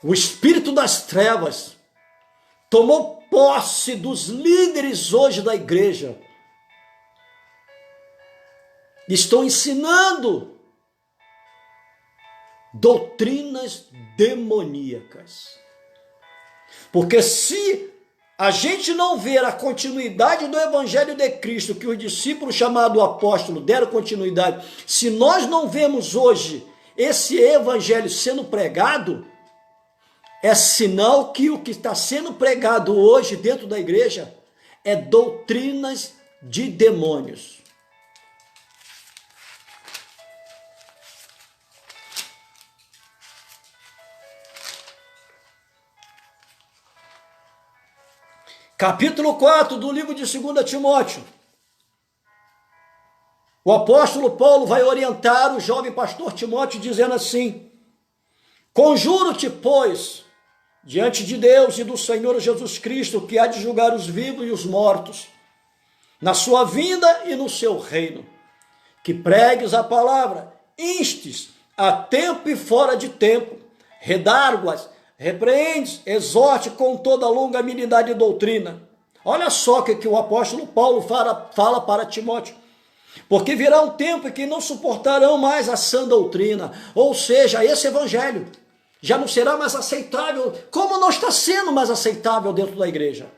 A: O espírito das trevas tomou posse dos líderes hoje da igreja. Estão ensinando doutrinas demoníacas. Porque se a gente não ver a continuidade do evangelho de Cristo, que os discípulos chamados apóstolos deram continuidade, se nós não vemos hoje esse evangelho sendo pregado, é sinal que o que está sendo pregado hoje dentro da igreja é doutrinas de demônios. Capítulo 4 do livro de 2 Timóteo. O apóstolo Paulo vai orientar o jovem pastor Timóteo dizendo assim: conjuro-te, pois, diante de Deus e do Senhor Jesus Cristo, que há de julgar os vivos e os mortos, na sua vinda e no seu reino, que pregues a palavra, instes a tempo e fora de tempo, redarguas, repreendes, exorte com toda longanimidade e doutrina. Olha só o que o apóstolo Paulo fala para Timóteo. Porque virá um tempo em que não suportarão mais a sã doutrina, ou seja, esse evangelho já não será mais aceitável, como não está sendo mais aceitável dentro da igreja.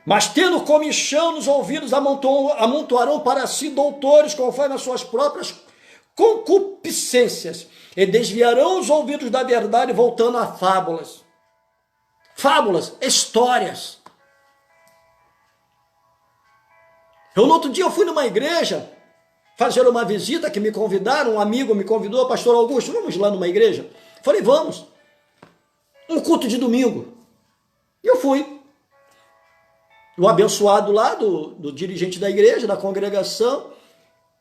A: Mas tendo comichão nos ouvidos, amontoarão para si doutores, conforme as suas próprias concupiscências, e desviarão os ouvidos da verdade, voltando a fábulas. Fábulas, histórias. No outro dia eu fui numa igreja, fazer uma visita, que me convidaram, um amigo me convidou, pastor Augusto, vamos lá numa igreja? Falei, vamos. Um culto de domingo. E eu fui. O abençoado lá, do dirigente da igreja, da congregação,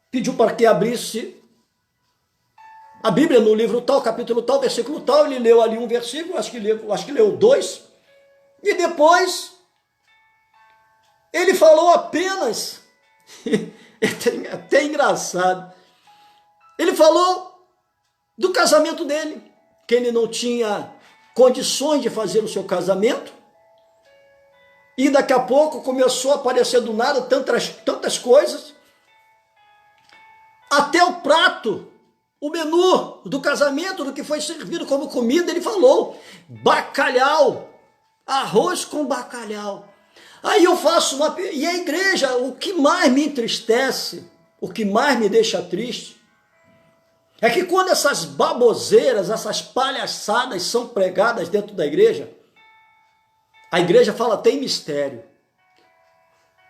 A: pediu para que abrisse a Bíblia no livro tal, capítulo tal, versículo tal. Ele leu ali um versículo, acho que leu dois. E depois, ele falou apenas, é até engraçado, ele falou do casamento dele, que ele não tinha condições de fazer o seu casamento, e daqui a pouco começou a aparecer do nada tantas coisas, até o prato, o menu do casamento, do que foi servido como comida, ele falou, bacalhau, arroz com bacalhau. Aí eu faço e a igreja, o que mais me entristece, o que mais me deixa triste, é que quando essas baboseiras, essas palhaçadas são pregadas dentro da igreja, a igreja fala, tem mistério.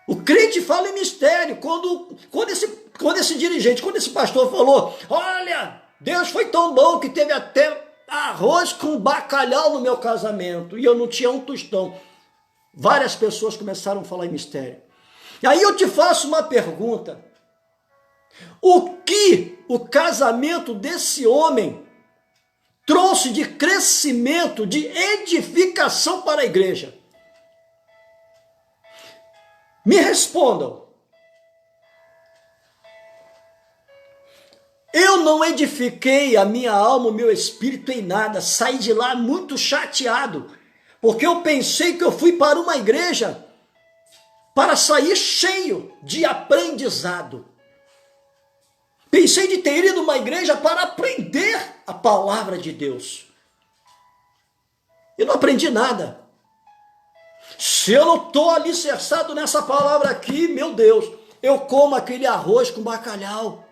A: O crente fala em mistério. Quando esse dirigente, quando esse pastor falou, olha, Deus foi tão bom que teve até arroz com bacalhau no meu casamento, e eu não tinha um tostão. Várias pessoas começaram a falar em mistério. E aí eu te faço uma pergunta. O que o casamento desse homem trouxe de crescimento, de edificação para a igreja? Me respondam. Eu não edifiquei a minha alma, o meu espírito em nada. Saí de lá muito chateado, porque eu pensei que eu fui para uma igreja para sair cheio de aprendizado. Pensei de ter ido a uma igreja para aprender a palavra de Deus. Eu não aprendi nada. Se eu não estou alicerçado nessa palavra aqui, meu Deus, eu como aquele arroz com bacalhau.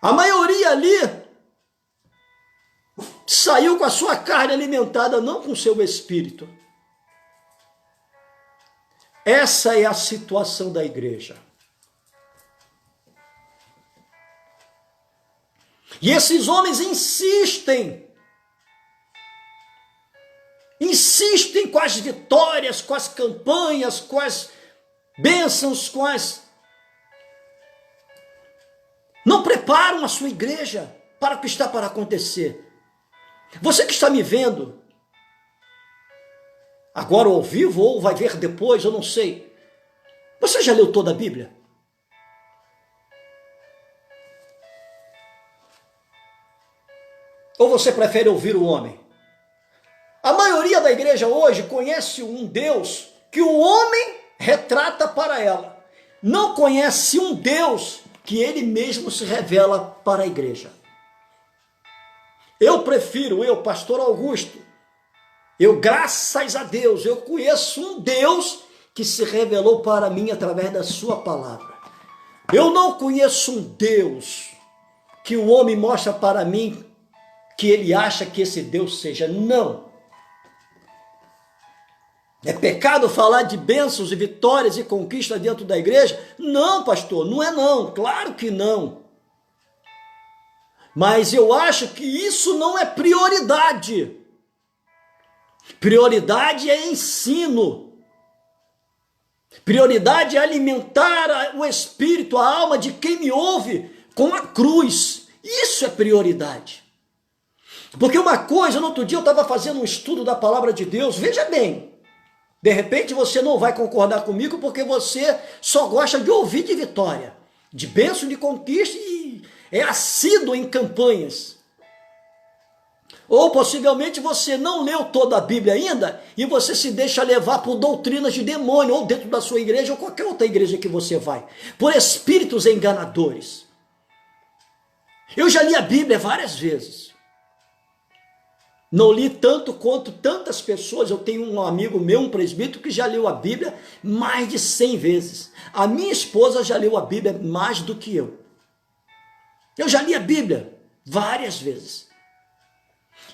A: A maioria ali saiu com a sua carne alimentada, não com o seu espírito. Essa é a situação da igreja. E esses homens insistem com as vitórias, com as campanhas, com as bênçãos, não preparam a sua igreja para o que está para acontecer. Você que está me vendo, agora ao vivo, ou vai ver depois, eu não sei. Você já leu toda a Bíblia? Ou você prefere ouvir o homem? A maioria da igreja hoje conhece um Deus que o homem retrata para ela. Não conhece um Deus que ele mesmo se revela para a igreja. Eu prefiro, pastor Augusto, graças a Deus, eu conheço um Deus que se revelou para mim através da sua palavra. Eu não conheço um Deus que o homem mostra para mim que ele acha que esse Deus seja. Não. É pecado falar de bênçãos e vitórias e conquistas dentro da igreja? Não, pastor, não é não, claro que não. Mas eu acho que isso não é prioridade. Prioridade é ensino. Prioridade é alimentar o espírito, a alma de quem me ouve com a cruz. Isso é prioridade. Porque uma coisa, no outro dia eu estava fazendo um estudo da palavra de Deus, veja bem, de repente você não vai concordar comigo porque você só gosta de ouvir de vitória, de bênção, de conquista e é assíduo em campanhas. Ou possivelmente você não leu toda a Bíblia ainda e você se deixa levar por doutrinas de demônio, ou dentro da sua igreja ou qualquer outra igreja que você vai, por espíritos enganadores. Eu já li a Bíblia várias vezes. Não li tanto quanto tantas pessoas. Eu tenho um amigo meu, um presbítero, que já leu a Bíblia mais de 100 vezes. A minha esposa já leu a Bíblia mais do que eu. Eu já li a Bíblia várias vezes.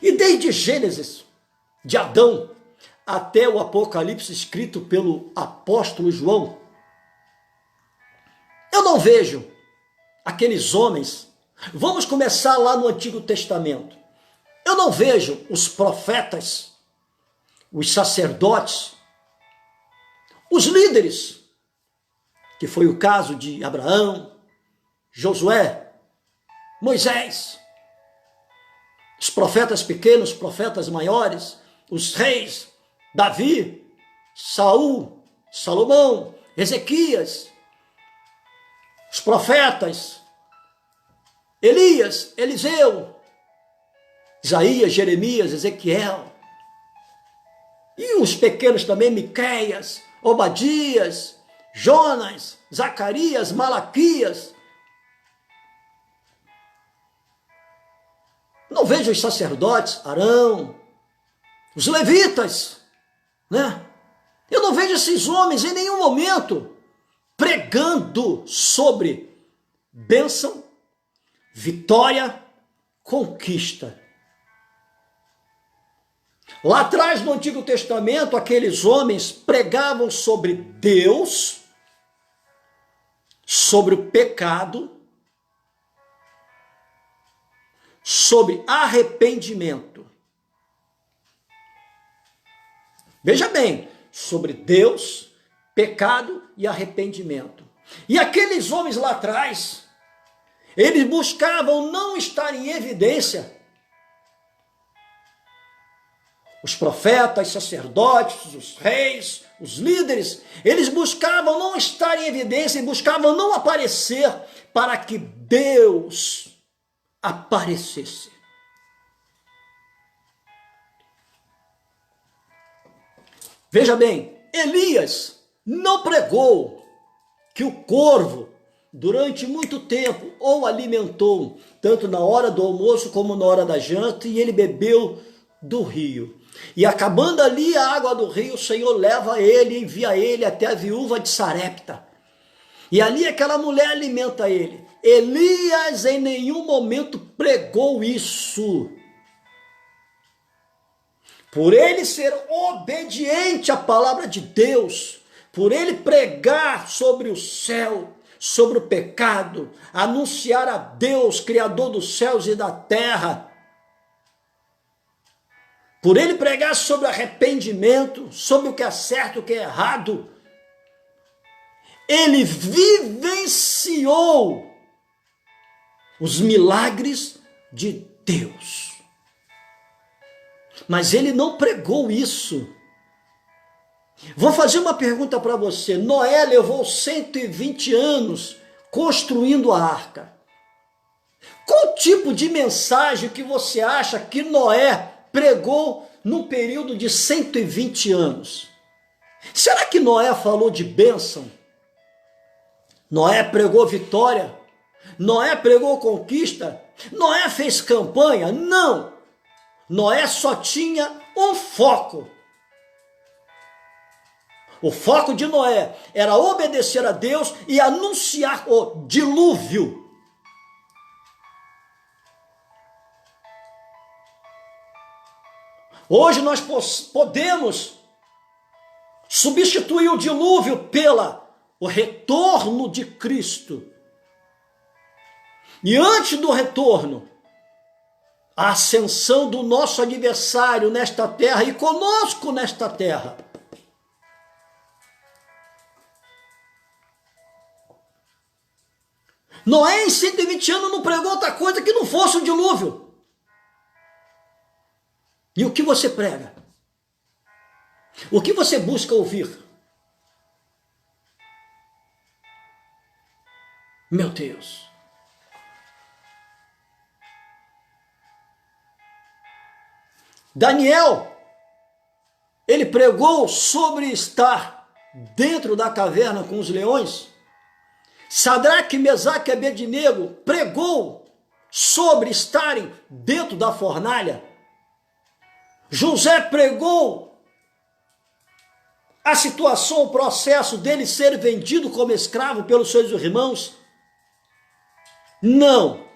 A: E desde Gênesis, de Adão, até o Apocalipse escrito pelo apóstolo João, eu não vejo aqueles homens. Vamos começar lá no Antigo Testamento. Eu não vejo os profetas, os sacerdotes, os líderes, que foi o caso de Abraão, Josué, Moisés, os profetas pequenos, os profetas maiores, os reis, Davi, Saul, Salomão, Ezequias, os profetas, Elias, Eliseu, Isaías, Jeremias, Ezequiel, e os pequenos também, Miqueias, Obadias, Jonas, Zacarias, Malaquias. Não vejo os sacerdotes, Arão, os levitas, né? Eu não vejo esses homens em nenhum momento pregando sobre bênção, vitória, conquista. Lá atrás no Antigo Testamento, aqueles homens pregavam sobre Deus, sobre o pecado, sobre arrependimento. Veja bem, sobre Deus, pecado e arrependimento. E aqueles homens lá atrás, eles buscavam não estar em evidência. Os profetas, sacerdotes, os reis, os líderes, eles buscavam não estar em evidência e buscavam não aparecer para que Deus aparecesse. Veja bem, Elias não pregou que o corvo, durante muito tempo, o alimentou, tanto na hora do almoço como na hora da janta, e ele bebeu do rio. E acabando ali a água do rio, o Senhor leva ele, envia ele até a viúva de Sarepta. E ali aquela mulher alimenta ele. Elias em nenhum momento pregou isso. Por ele ser obediente à palavra de Deus, por ele pregar sobre o céu, sobre o pecado, anunciar a Deus, Criador dos céus e da terra, por ele pregar sobre arrependimento, sobre o que é certo e o que é errado, ele vivenciou os milagres de Deus. Mas ele não pregou isso. Vou fazer uma pergunta para você. Noé levou 120 anos construindo a arca. Qual tipo de mensagem que você acha que Noé pregou num período de 120 anos? Será que Noé falou de bênção? Noé pregou vitória? Noé pregou conquista? Noé fez campanha? Não! Noé só tinha um foco. O foco de Noé era obedecer a Deus e anunciar o dilúvio. Hoje nós podemos substituir o dilúvio o retorno de Cristo. E antes do retorno, a ascensão do nosso adversário nesta terra e conosco nesta terra. Noé em 120 anos não pregou outra coisa que não fosse o dilúvio. E o que você prega? O que você busca ouvir? Meu Deus. Daniel, ele pregou sobre estar dentro da caverna com os leões. Sadraque, Mesaque e Abednego pregou sobre estarem dentro da fornalha. José pregou a situação, o processo dele ser vendido como escravo pelos seus irmãos. Não.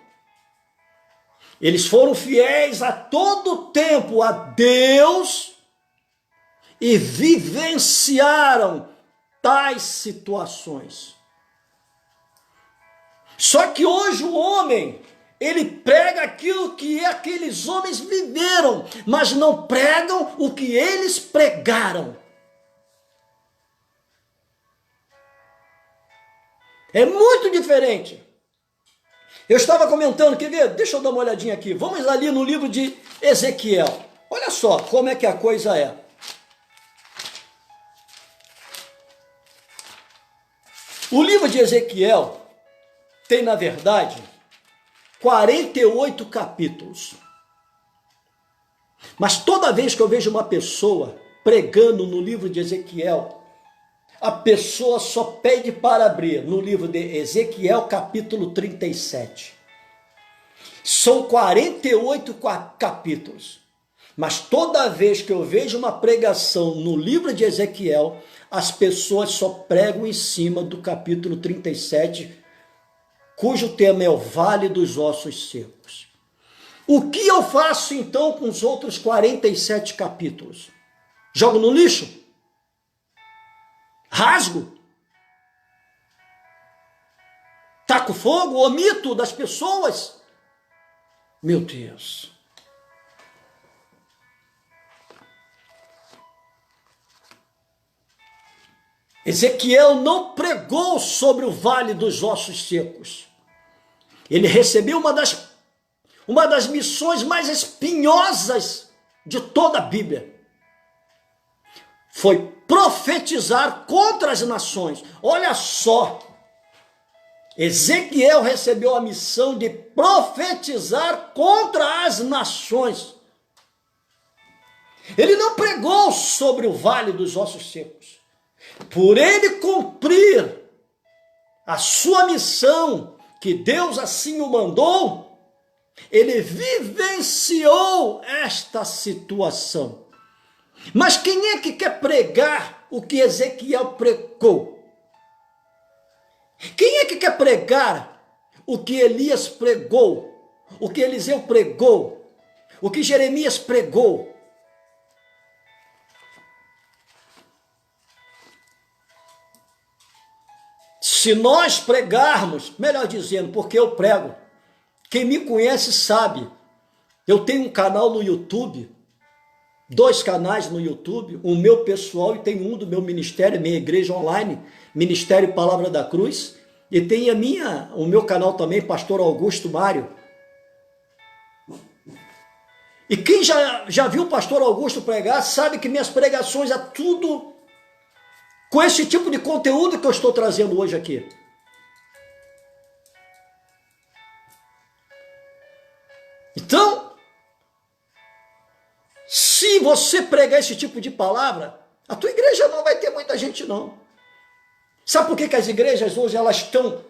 A: Eles foram fiéis a todo tempo a Deus e vivenciaram tais situações. Só que hoje o homem, ele prega aquilo que aqueles homens viveram, mas não pregam o que eles pregaram. É muito diferente. Eu estava comentando, quer ver? Deixa eu dar uma olhadinha aqui. Vamos ali no livro de Ezequiel. Olha só como é que a coisa é. O livro de Ezequiel tem, na verdade, 48 capítulos. Mas toda vez que eu vejo uma pessoa pregando no livro de Ezequiel, a pessoa só pede para abrir no livro de Ezequiel, capítulo 37. São 48 capítulos. Mas toda vez que eu vejo uma pregação no livro de Ezequiel, as pessoas só pregam em cima do capítulo 37, cujo tema é o Vale dos Ossos Secos. O que eu faço então com os outros 47 capítulos? Jogo no lixo? Rasgo? Taco fogo? Omito das pessoas? Meu Deus. Ezequiel não pregou sobre o Vale dos Ossos Secos. Ele recebeu uma das missões mais espinhosas de toda a Bíblia. Foi profetizar contra as nações. Olha só, Ezequiel recebeu a missão de profetizar contra as nações. Ele não pregou sobre o Vale dos Ossos Secos. Por ele cumprir a sua missão, que Deus assim o mandou, ele vivenciou esta situação. Mas quem é que quer pregar o que Ezequiel pregou? Quem é que quer pregar o que Elias pregou? O que Eliseu pregou? O que Jeremias pregou? Se nós pregarmos, melhor dizendo, porque eu prego, quem me conhece sabe, eu tenho um canal no YouTube, 2 canais no YouTube, o meu pessoal e tem um do meu ministério, minha igreja online, Ministério Palavra da Cruz, e tem o meu canal também, Pastor Augusto Mário. E quem já viu o Pastor Augusto pregar, sabe que minhas pregações é tudo com esse tipo de conteúdo que eu estou trazendo hoje aqui. Então, se você pregar esse tipo de palavra, a tua igreja não vai ter muita gente não. Sabe por que as igrejas hoje elas estão,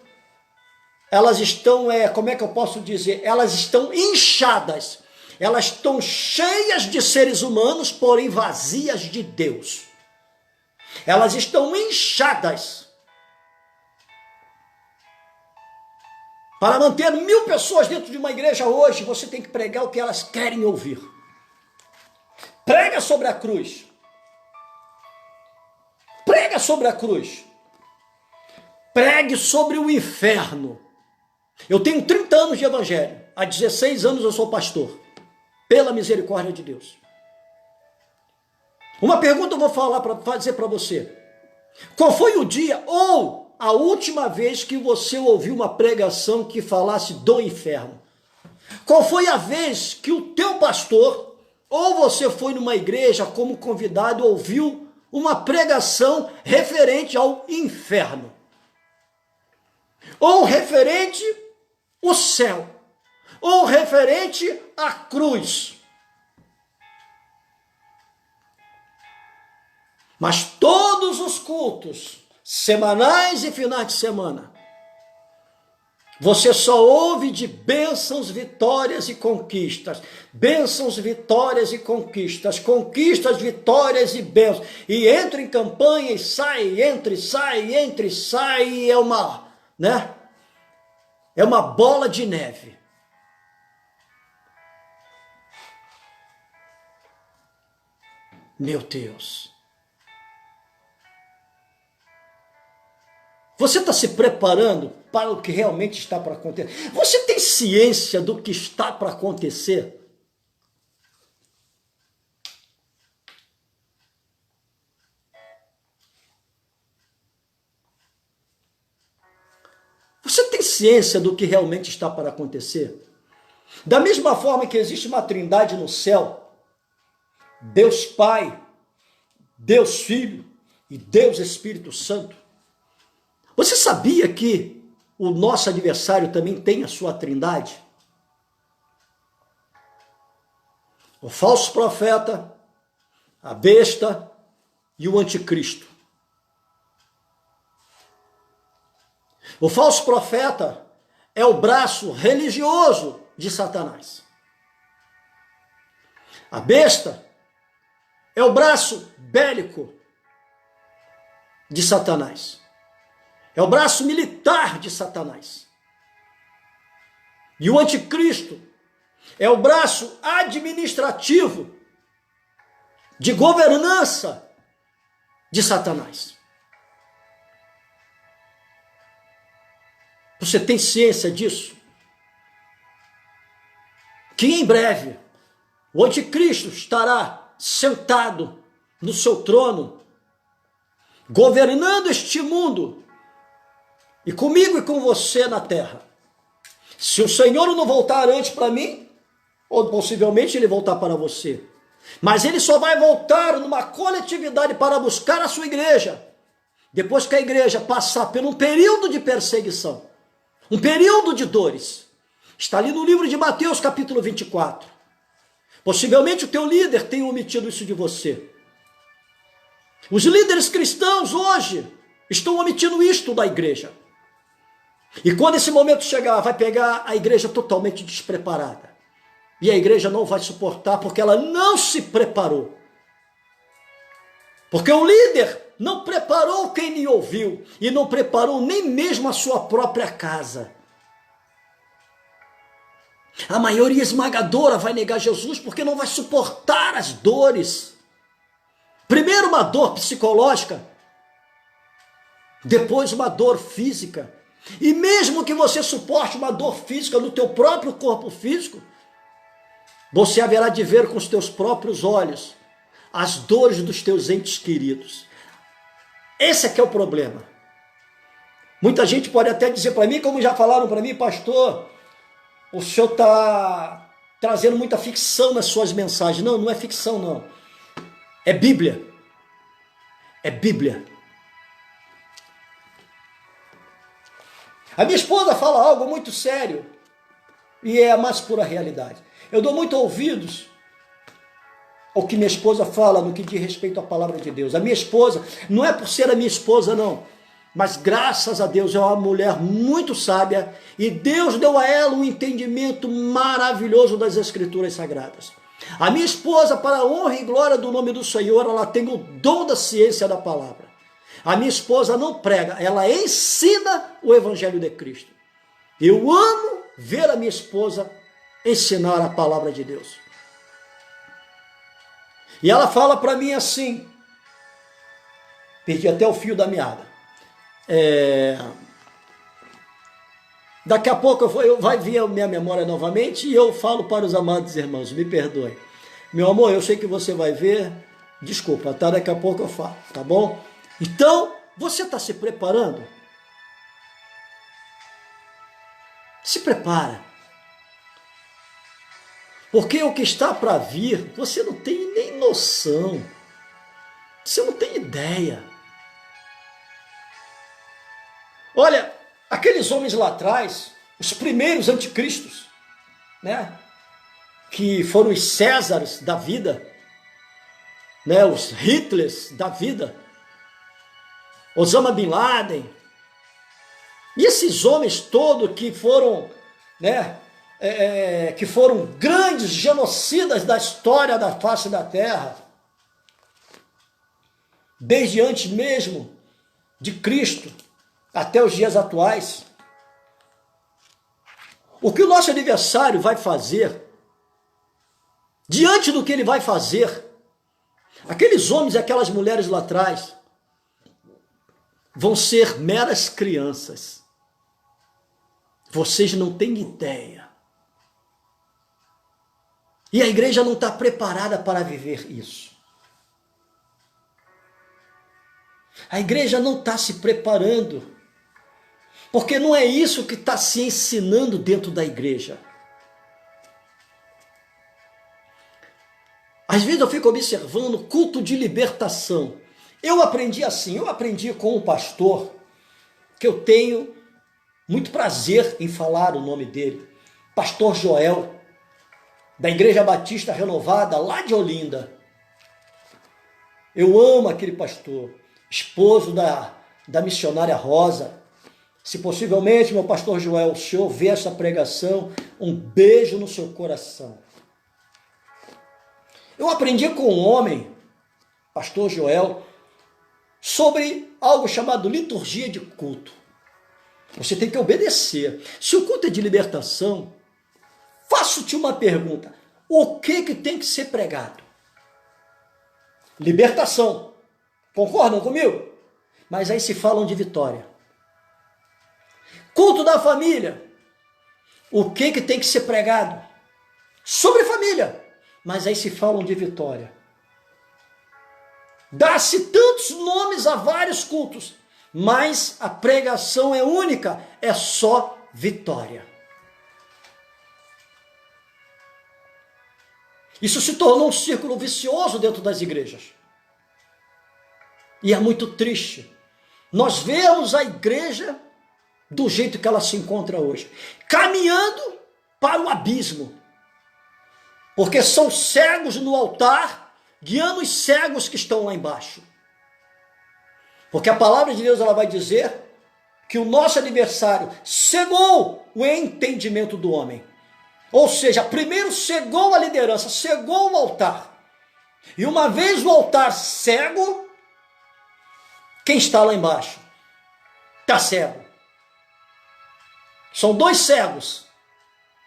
A: como é que eu posso dizer? Elas estão inchadas. Elas estão cheias de seres humanos, porém vazias de Deus. Elas estão inchadas. Para manter 1000 pessoas dentro de uma igreja hoje, você tem que pregar o que elas querem ouvir. Prega sobre a cruz. Prega sobre a cruz. Pregue sobre o inferno. Eu tenho 30 anos de evangelho. Há 16 anos eu sou pastor. Pela misericórdia de Deus. Uma pergunta eu vou fazer para você. Qual foi o dia ou a última vez que você ouviu uma pregação que falasse do inferno? Qual foi a vez que o teu pastor, ou você foi numa igreja como convidado, ouviu uma pregação referente ao inferno? Ou referente ao céu? Ou referente à cruz? Mas todos os cultos, semanais e finais de semana, você só ouve de bênçãos, vitórias e conquistas. Bênçãos, vitórias e conquistas. Conquistas, vitórias e bênçãos. E entra em campanha e sai, entra e sai. É uma, É uma bola de neve. Meu Deus. Você está se preparando para o que realmente está para acontecer? Você tem ciência do que está para acontecer? Você tem ciência do que realmente está para acontecer? Da mesma forma que existe uma trindade no céu, Deus Pai, Deus Filho e Deus Espírito Santo. Você sabia que o nosso adversário também tem a sua trindade? O falso profeta, a besta e o anticristo. O falso profeta é o braço religioso de Satanás. A besta é o braço bélico de Satanás. É o braço militar de Satanás. E o anticristo é o braço administrativo de governança de Satanás. Você tem ciência disso? Que em breve o anticristo estará sentado no seu trono, governando este mundo, e comigo e com você na terra. Se o Senhor não voltar antes para mim, ou possivelmente ele voltar para você, mas ele só vai voltar numa coletividade para buscar a sua igreja, depois que a igreja passar por um período de perseguição, um período de dores. Está ali no livro de Mateus, capítulo 24. Possivelmente o teu líder tenha omitido isso de você. Os líderes cristãos hoje estão omitindo isto da igreja. E quando esse momento chegar, vai pegar a igreja totalmente despreparada. E a igreja não vai suportar porque ela não se preparou. Porque o líder não preparou quem lhe ouviu e não preparou nem mesmo a sua própria casa. A maioria esmagadora vai negar Jesus porque não vai suportar as dores. Primeiro uma dor psicológica, depois uma dor física. E mesmo que você suporte uma dor física no teu próprio corpo físico, você haverá de ver com os teus próprios olhos as dores dos teus entes queridos. Esse é que é o problema. Muita gente pode até dizer para mim, como já falaram para mim, pastor, o senhor está trazendo muita ficção nas suas mensagens. Não, não é ficção não. É Bíblia. É Bíblia. A minha esposa fala algo muito sério e é a mais pura realidade. Eu dou muito ouvidos ao que minha esposa fala no que diz respeito à palavra de Deus. A minha esposa, não é por ser a minha esposa não, mas graças a Deus é uma mulher muito sábia e Deus deu a ela um entendimento maravilhoso das Escrituras Sagradas. A minha esposa, para a honra e glória do nome do Senhor, ela tem o dom da ciência da palavra. A minha esposa não prega, ela ensina o Evangelho de Cristo. Eu amo ver a minha esposa ensinar a palavra de Deus. E ela fala para mim assim, perdi até o fio da meada. Daqui a pouco vai vir a minha memória novamente e eu falo para os amados irmãos, me perdoem. Meu amor, eu sei que você vai ver, desculpa, tá? Daqui a pouco eu falo, tá bom? Então, você está se preparando? Se prepara. Porque o que está para vir, você não tem nem noção. Você não tem ideia. Olha, aqueles homens lá atrás, os primeiros anticristos, né? Que foram os Césares da vida, né? Os Hitlers da vida, Osama Bin Laden, e esses homens todos que foram, né? Que foram grandes genocidas da história da face da terra, desde antes mesmo de Cristo até os dias atuais. O que o nosso adversário vai fazer, diante do que ele vai fazer, aqueles homens e aquelas mulheres lá atrás, vão ser meras crianças. Vocês não têm ideia. E a igreja não está preparada para viver isso. A igreja não está se preparando, porque não é isso que está se ensinando dentro da igreja. Às vezes eu fico observando culto de libertação. Eu aprendi assim, eu aprendi com um pastor, que eu tenho muito prazer em falar o nome dele, pastor Joel, da Igreja Batista Renovada, lá de Olinda. Eu amo aquele pastor, esposo da missionária Rosa. Se possivelmente, meu pastor Joel, o senhor vê essa pregação, um beijo no seu coração. Eu aprendi com um homem, pastor Joel, sobre algo chamado liturgia de culto. Você tem que obedecer. Se o culto é de libertação, faço-te uma pergunta. O que tem que ser pregado? Libertação. Concordam comigo? Mas aí se falam de vitória. Culto da família. O que tem que ser pregado? Sobre família. Mas aí se falam de vitória. Dá-se tantos nomes a vários cultos, mas a pregação é única, é só vitória. Isso se tornou um círculo vicioso dentro das igrejas. E é muito triste. Nós vemos a igreja do jeito que ela se encontra hoje, caminhando para o abismo. Porque são cegos no altar, guiando os cegos que estão lá embaixo. Porque a palavra de Deus ela vai dizer que o nosso adversário cegou o entendimento do homem. Ou seja, primeiro cegou a liderança, cegou o altar. E uma vez o altar cego, quem está lá embaixo? Está cego. São dois cegos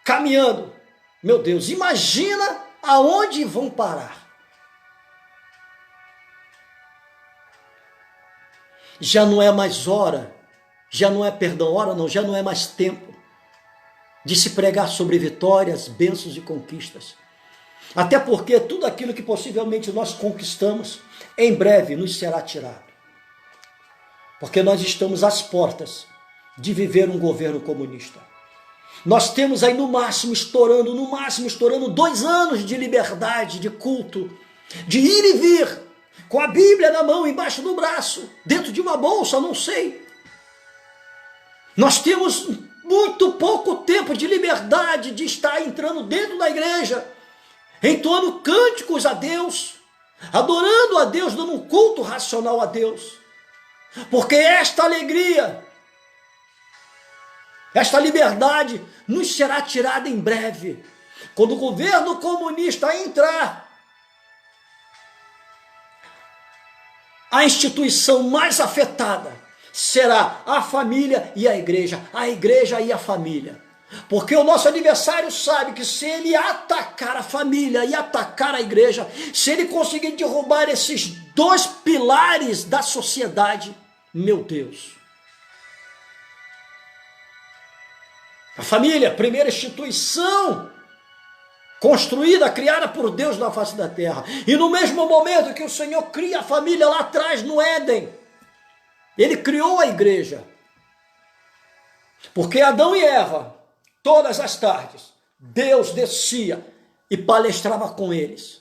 A: caminhando. Meu Deus, imagina aonde vão parar. Já não é mais hora, já não é mais tempo de se pregar sobre vitórias, bênçãos e conquistas. Até porque tudo aquilo que possivelmente nós conquistamos, em breve nos será tirado. Porque nós estamos às portas de viver um governo comunista. Nós temos aí no máximo estourando 2 anos de liberdade, de culto, de ir e vir, com a Bíblia na mão, embaixo do braço, dentro de uma bolsa, não sei. Nós temos muito pouco tempo de liberdade de estar entrando dentro da igreja, entoando cânticos a Deus, adorando a Deus, dando um culto racional a Deus. Porque esta alegria, esta liberdade nos será tirada em breve, quando o governo comunista entrar. A instituição mais afetada será a família e a igreja e a família. Porque o nosso adversário sabe que se ele atacar a família e atacar a igreja, se ele conseguir derrubar esses 2 pilares da sociedade, meu Deus. A família, primeira instituição construída, criada por Deus na face da terra. E no mesmo momento que o Senhor cria a família lá atrás no Éden, Ele criou a igreja. Porque Adão e Eva, todas as tardes, Deus descia e palestrava com eles.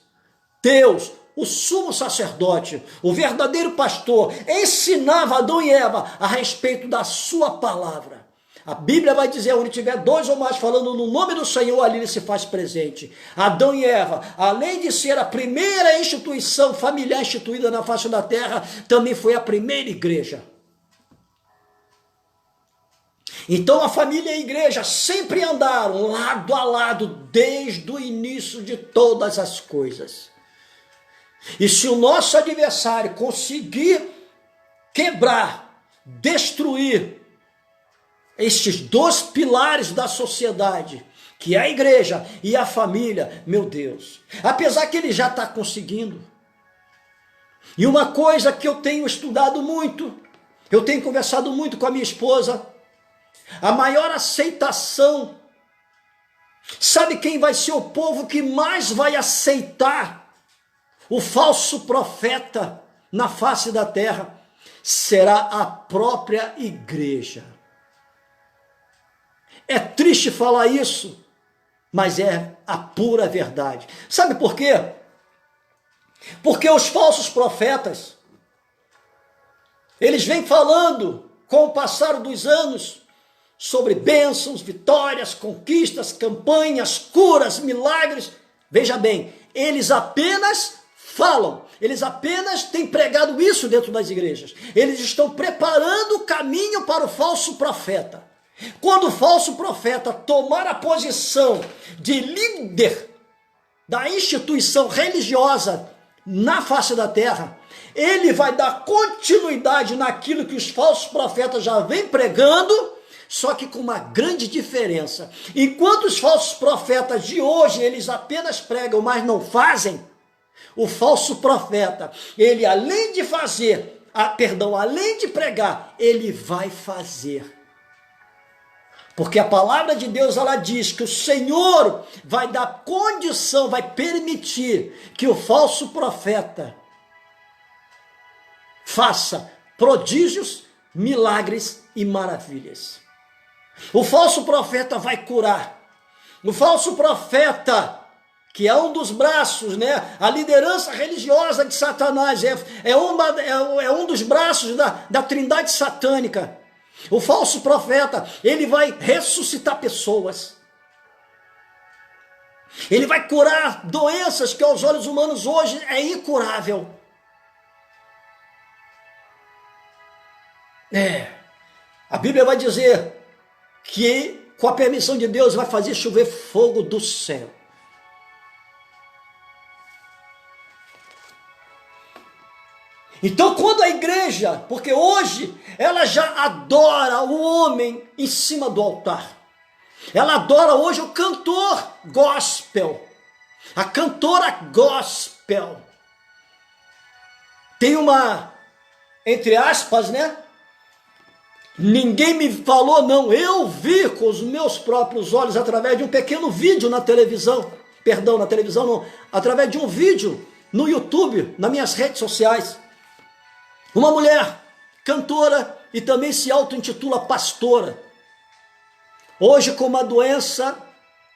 A: Deus, o sumo sacerdote, o verdadeiro pastor, ensinava Adão e Eva a respeito da sua palavra. A Bíblia vai dizer, onde tiver 2 ou mais falando no nome do Senhor, ali ele se faz presente. Adão e Eva, além de ser a primeira instituição familiar instituída na face da terra, também foi a primeira igreja. Então a família e a igreja sempre andaram lado a lado desde o início de todas as coisas. E se o nosso adversário conseguir quebrar, destruir estes 2 pilares da sociedade, que é a igreja e a família, meu Deus, apesar que ele já está conseguindo. E uma coisa que eu tenho estudado muito Eu tenho conversado muito com a minha esposa. A maior aceitação, sabe quem vai ser o povo que mais vai aceitar o falso profeta na face da terra? Será a própria igreja. É triste falar isso, mas é a pura verdade. Sabe por quê? Porque os falsos profetas, eles vêm falando com o passar dos anos sobre bênçãos, vitórias, conquistas, campanhas, curas, milagres. Veja bem, eles apenas falam, eles apenas têm pregado isso dentro das igrejas. Eles estão preparando o caminho para o falso profeta. Quando o falso profeta tomar a posição de líder da instituição religiosa na face da terra, ele vai dar continuidade naquilo que os falsos profetas já vêm pregando, só que com uma grande diferença. Enquanto os falsos profetas de hoje, eles apenas pregam, mas não fazem, o falso profeta, ele além de fazer, além de pregar, ele vai fazer. Porque a palavra de Deus, ela diz que o Senhor vai dar condição, vai permitir que o falso profeta faça prodígios, milagres e maravilhas. O falso profeta vai curar. O falso profeta, que é um dos braços, né? A liderança religiosa de Satanás, é um dos braços da trindade satânica. O falso profeta, ele vai ressuscitar pessoas. Ele vai curar doenças que aos olhos humanos hoje é incurável. A Bíblia vai dizer que, com a permissão de Deus, vai fazer chover fogo do céu. Então, quando a igreja, porque hoje ela já adora o homem em cima do altar, ela adora hoje o cantor gospel, a cantora gospel. Tem uma, entre aspas, né? Ninguém me falou, não, eu vi com os meus próprios olhos através de um pequeno vídeo na televisão, perdão, na televisão não, através de um vídeo no YouTube, nas minhas redes sociais. Uma mulher cantora e também se auto-intitula pastora, hoje com uma doença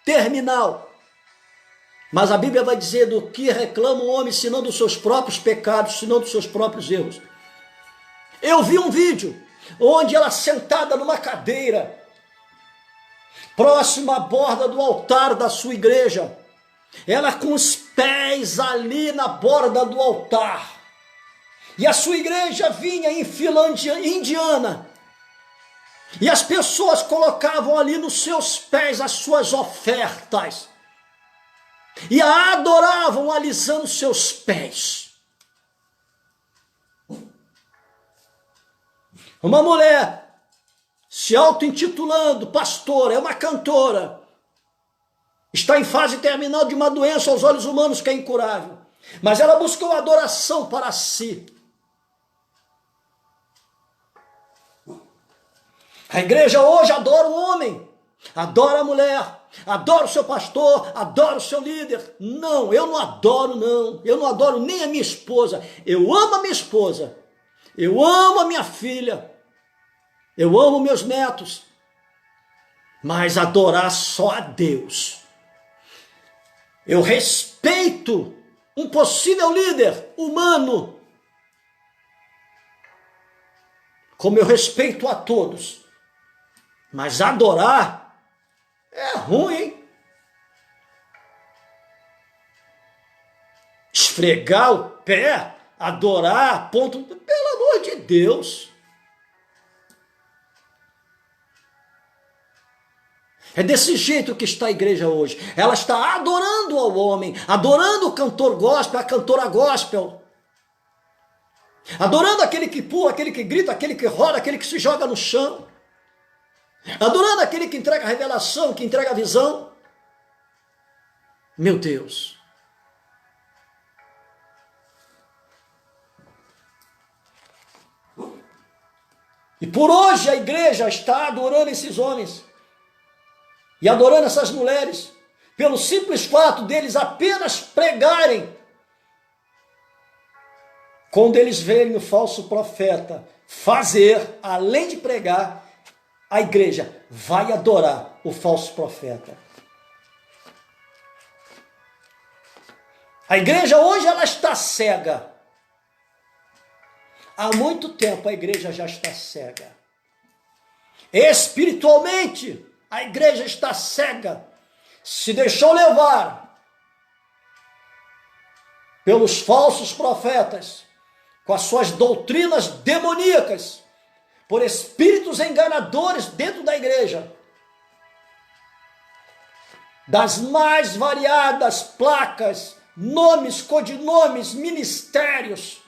A: terminal. Mas a Bíblia vai dizer do que reclama o homem, senão dos seus próprios pecados, senão dos seus próprios erros. Eu vi um vídeo onde ela sentada numa cadeira, próxima à borda do altar da sua igreja, ela com os pés ali na borda do altar, e a sua igreja vinha em fila indiana, e as pessoas colocavam ali nos seus pés as suas ofertas, e a adoravam alisando seus pés. Uma mulher se auto-intitulando pastora, é uma cantora, está em fase terminal de uma doença aos olhos humanos que é incurável, mas ela buscou adoração para si. A igreja hoje adora o homem, adora a mulher, adora o seu pastor, adora o seu líder. Não, eu não adoro não, eu não adoro nem a minha esposa. Eu amo a minha esposa, eu amo a minha filha, eu amo meus netos, mas adorar só a Deus. Eu respeito um possível líder humano, como eu respeito a todos. Mas adorar é ruim, hein? Esfregar o pé, adorar, ponto, pelo amor de Deus. É desse jeito que está a igreja hoje. Ela está adorando ao homem, adorando o cantor gospel, a cantora gospel. Adorando aquele que pula, aquele que grita, aquele que roda, aquele que se joga no chão. Adorando aquele que entrega a revelação, que entrega a visão. Meu Deus. E por hoje a igreja está adorando esses homens e adorando essas mulheres, pelo simples fato deles apenas pregarem. Quando eles verem o falso profeta fazer, além de pregar, a igreja vai adorar o falso profeta. A igreja hoje ela está cega. Há muito tempo a igreja já está cega. Espiritualmente, a igreja está cega. Se deixou levar pelos falsos profetas, com as suas doutrinas demoníacas, por espíritos enganadores dentro da igreja, das mais variadas placas, nomes, codinomes, ministérios.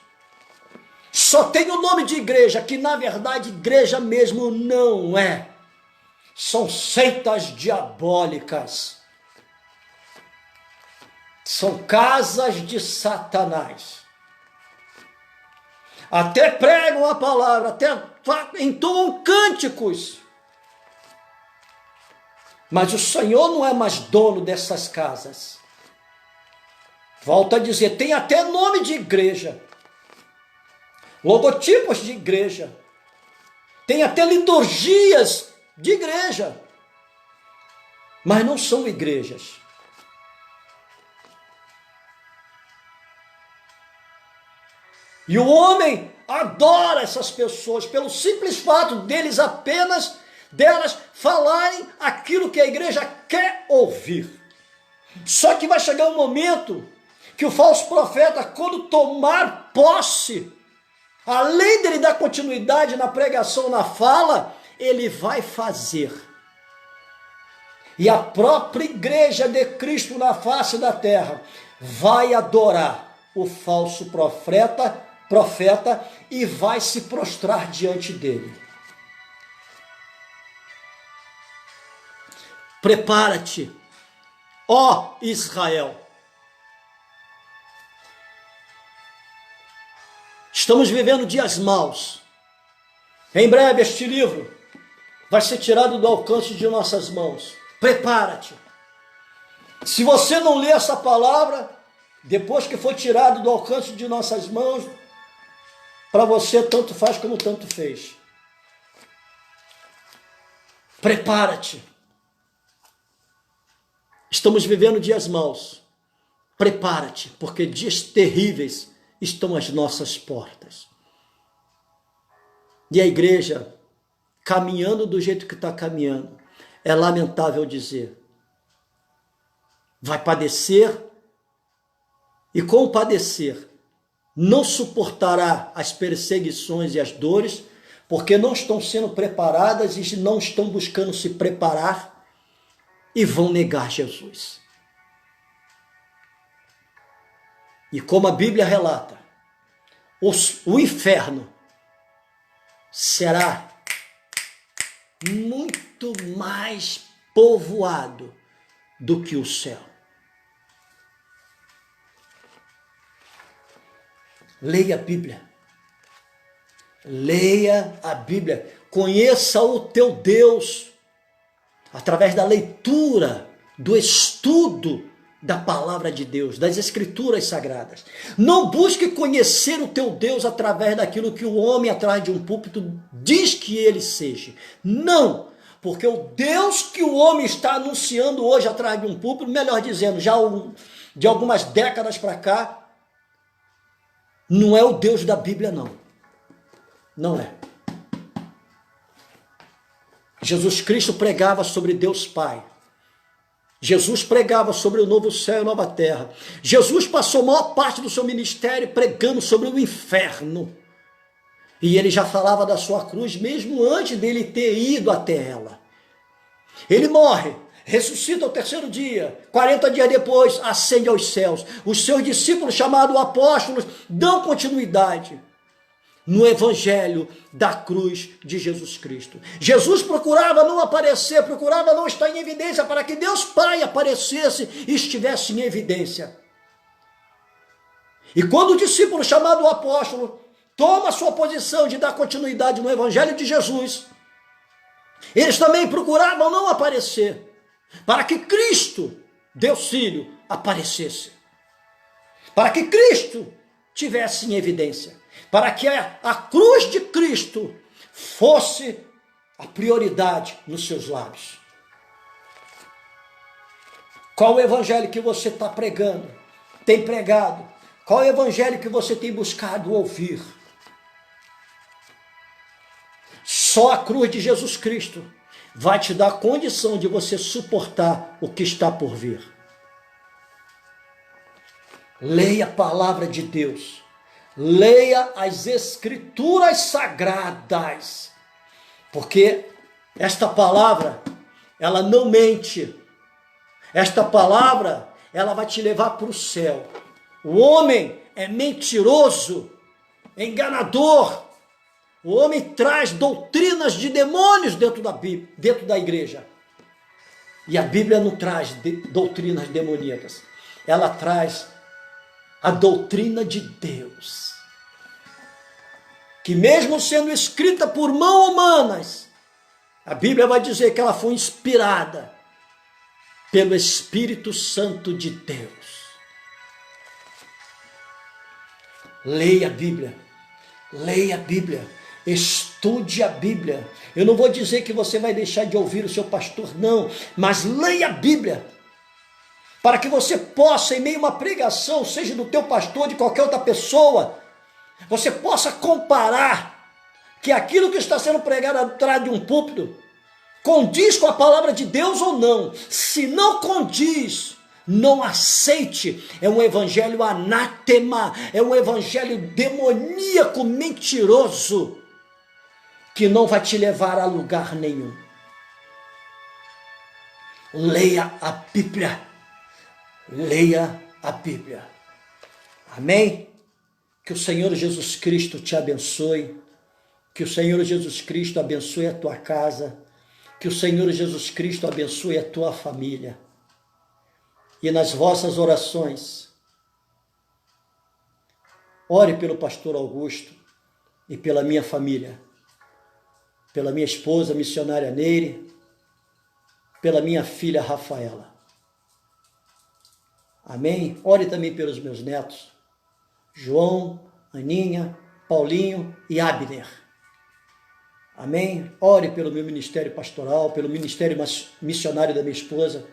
A: Só tem o nome de igreja, que na verdade igreja mesmo não é. São seitas diabólicas. São casas de Satanás. Até pregam a palavra, até entoam cânticos. Mas o Senhor não é mais dono dessas casas. Volto a dizer, tem até nome de igreja. Logotipos de igreja. Tem até liturgias de igreja. Mas não são igrejas. E o homem adora essas pessoas pelo simples fato delas falarem aquilo que a igreja quer ouvir. Só que vai chegar um momento que o falso profeta, quando tomar posse, além dele dar continuidade na pregação, na fala, ele vai fazer. E a própria igreja de Cristo na face da terra vai adorar o falso profeta e vai se prostrar diante dele. Prepara-te, ó Israel. Estamos vivendo dias maus. Em breve este livro vai ser tirado do alcance de nossas mãos. Prepara-te. Se você não ler essa palavra, depois que for tirado do alcance de nossas mãos, para você tanto faz como tanto fez. Prepara-te. Estamos vivendo dias maus. Prepara-te, porque dias terríveis estão às nossas portas. E a igreja, caminhando do jeito que está caminhando, é lamentável dizer, vai padecer, e com o padecer, não suportará as perseguições e as dores, porque não estão sendo preparadas e não estão buscando se preparar, e vão negar Jesus. E como a Bíblia relata, o inferno será muito mais povoado do que o céu. Leia a Bíblia. Leia a Bíblia. Conheça o teu Deus através da leitura, do estudo da palavra de Deus, das escrituras sagradas. Não busque conhecer o teu Deus através daquilo que o homem atrás de um púlpito diz que ele seja. Não, porque o Deus que o homem está anunciando hoje atrás de um púlpito, melhor dizendo, já de algumas décadas para cá, não é o Deus da Bíblia, não. Não é. Jesus Cristo pregava sobre Deus Pai. Jesus pregava sobre o novo céu e a nova terra. Jesus passou a maior parte do seu ministério pregando sobre o inferno. E ele já falava da sua cruz mesmo antes dele ter ido até ela. Ele morre, ressuscita ao terceiro dia, 40 dias depois, ascende aos céus. Os seus discípulos, chamados apóstolos, dão continuidade no evangelho da cruz de Jesus Cristo. Jesus procurava não aparecer, procurava não estar em evidência para que Deus Pai aparecesse e estivesse em evidência. E quando o discípulo chamado apóstolo toma a sua posição de dar continuidade no Evangelho de Jesus, eles também procuravam não aparecer, para que Cristo, Deus Filho, aparecesse. Para que Cristo tivesse em evidência. Para que a cruz de Cristo fosse a prioridade nos seus lábios. Qual o evangelho que você está pregando? Tem pregado? Qual o evangelho que você tem buscado ouvir? Só a cruz de Jesus Cristo vai te dar condição de você suportar o que está por vir. Leia a palavra de Deus. Leia as Escrituras Sagradas. Porque esta palavra, ela não mente. Esta palavra, ela vai te levar para o céu. O homem é mentiroso, enganador. O homem traz doutrinas de demônios dentro da Bíblia, dentro da igreja. E a Bíblia não traz doutrinas demoníacas. Ela traz a doutrina de Deus. Que mesmo sendo escrita por mãos humanas, a Bíblia vai dizer que ela foi inspirada pelo Espírito Santo de Deus. Leia a Bíblia. Leia a Bíblia. Estude a Bíblia. Eu não vou dizer que você vai deixar de ouvir o seu pastor, não. Mas leia a Bíblia. Para que você possa, em meio a uma pregação, seja do teu pastor, de qualquer outra pessoa, você possa comparar que aquilo que está sendo pregado atrás de um púlpito condiz com a palavra de Deus ou não. Se não condiz, não aceite. É um evangelho anátema, é um evangelho demoníaco, mentiroso, que não vai te levar a lugar nenhum. Leia a Bíblia. Leia a Bíblia. Amém? Que o Senhor Jesus Cristo te abençoe. Que o Senhor Jesus Cristo abençoe a tua casa. Que o Senhor Jesus Cristo abençoe a tua família. E nas vossas orações, ore pelo pastor Augusto e pela minha família. Pela minha esposa missionária Neire. Pela minha filha Rafaela. Amém? Ore também pelos meus netos, João, Aninha, Paulinho e Abner. Amém? Ore pelo meu ministério pastoral, pelo ministério missionário da minha esposa,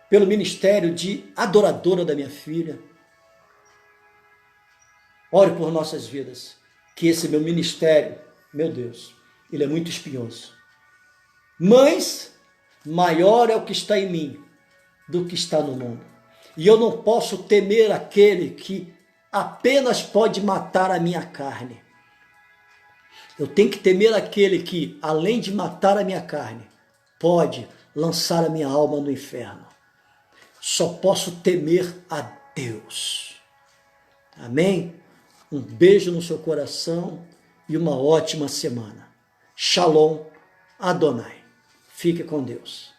A: pelo ministério de adoradora da minha filha. Ore por nossas vidas, que esse meu ministério, meu Deus, ele é muito espinhoso. Mas maior é o que está em mim do que está no mundo. E eu não posso temer aquele que apenas pode matar a minha carne. Eu tenho que temer aquele que, além de matar a minha carne, pode lançar a minha alma no inferno. Só posso temer a Deus. Amém? Um beijo no seu coração e uma ótima semana. Shalom Adonai. Fique com Deus.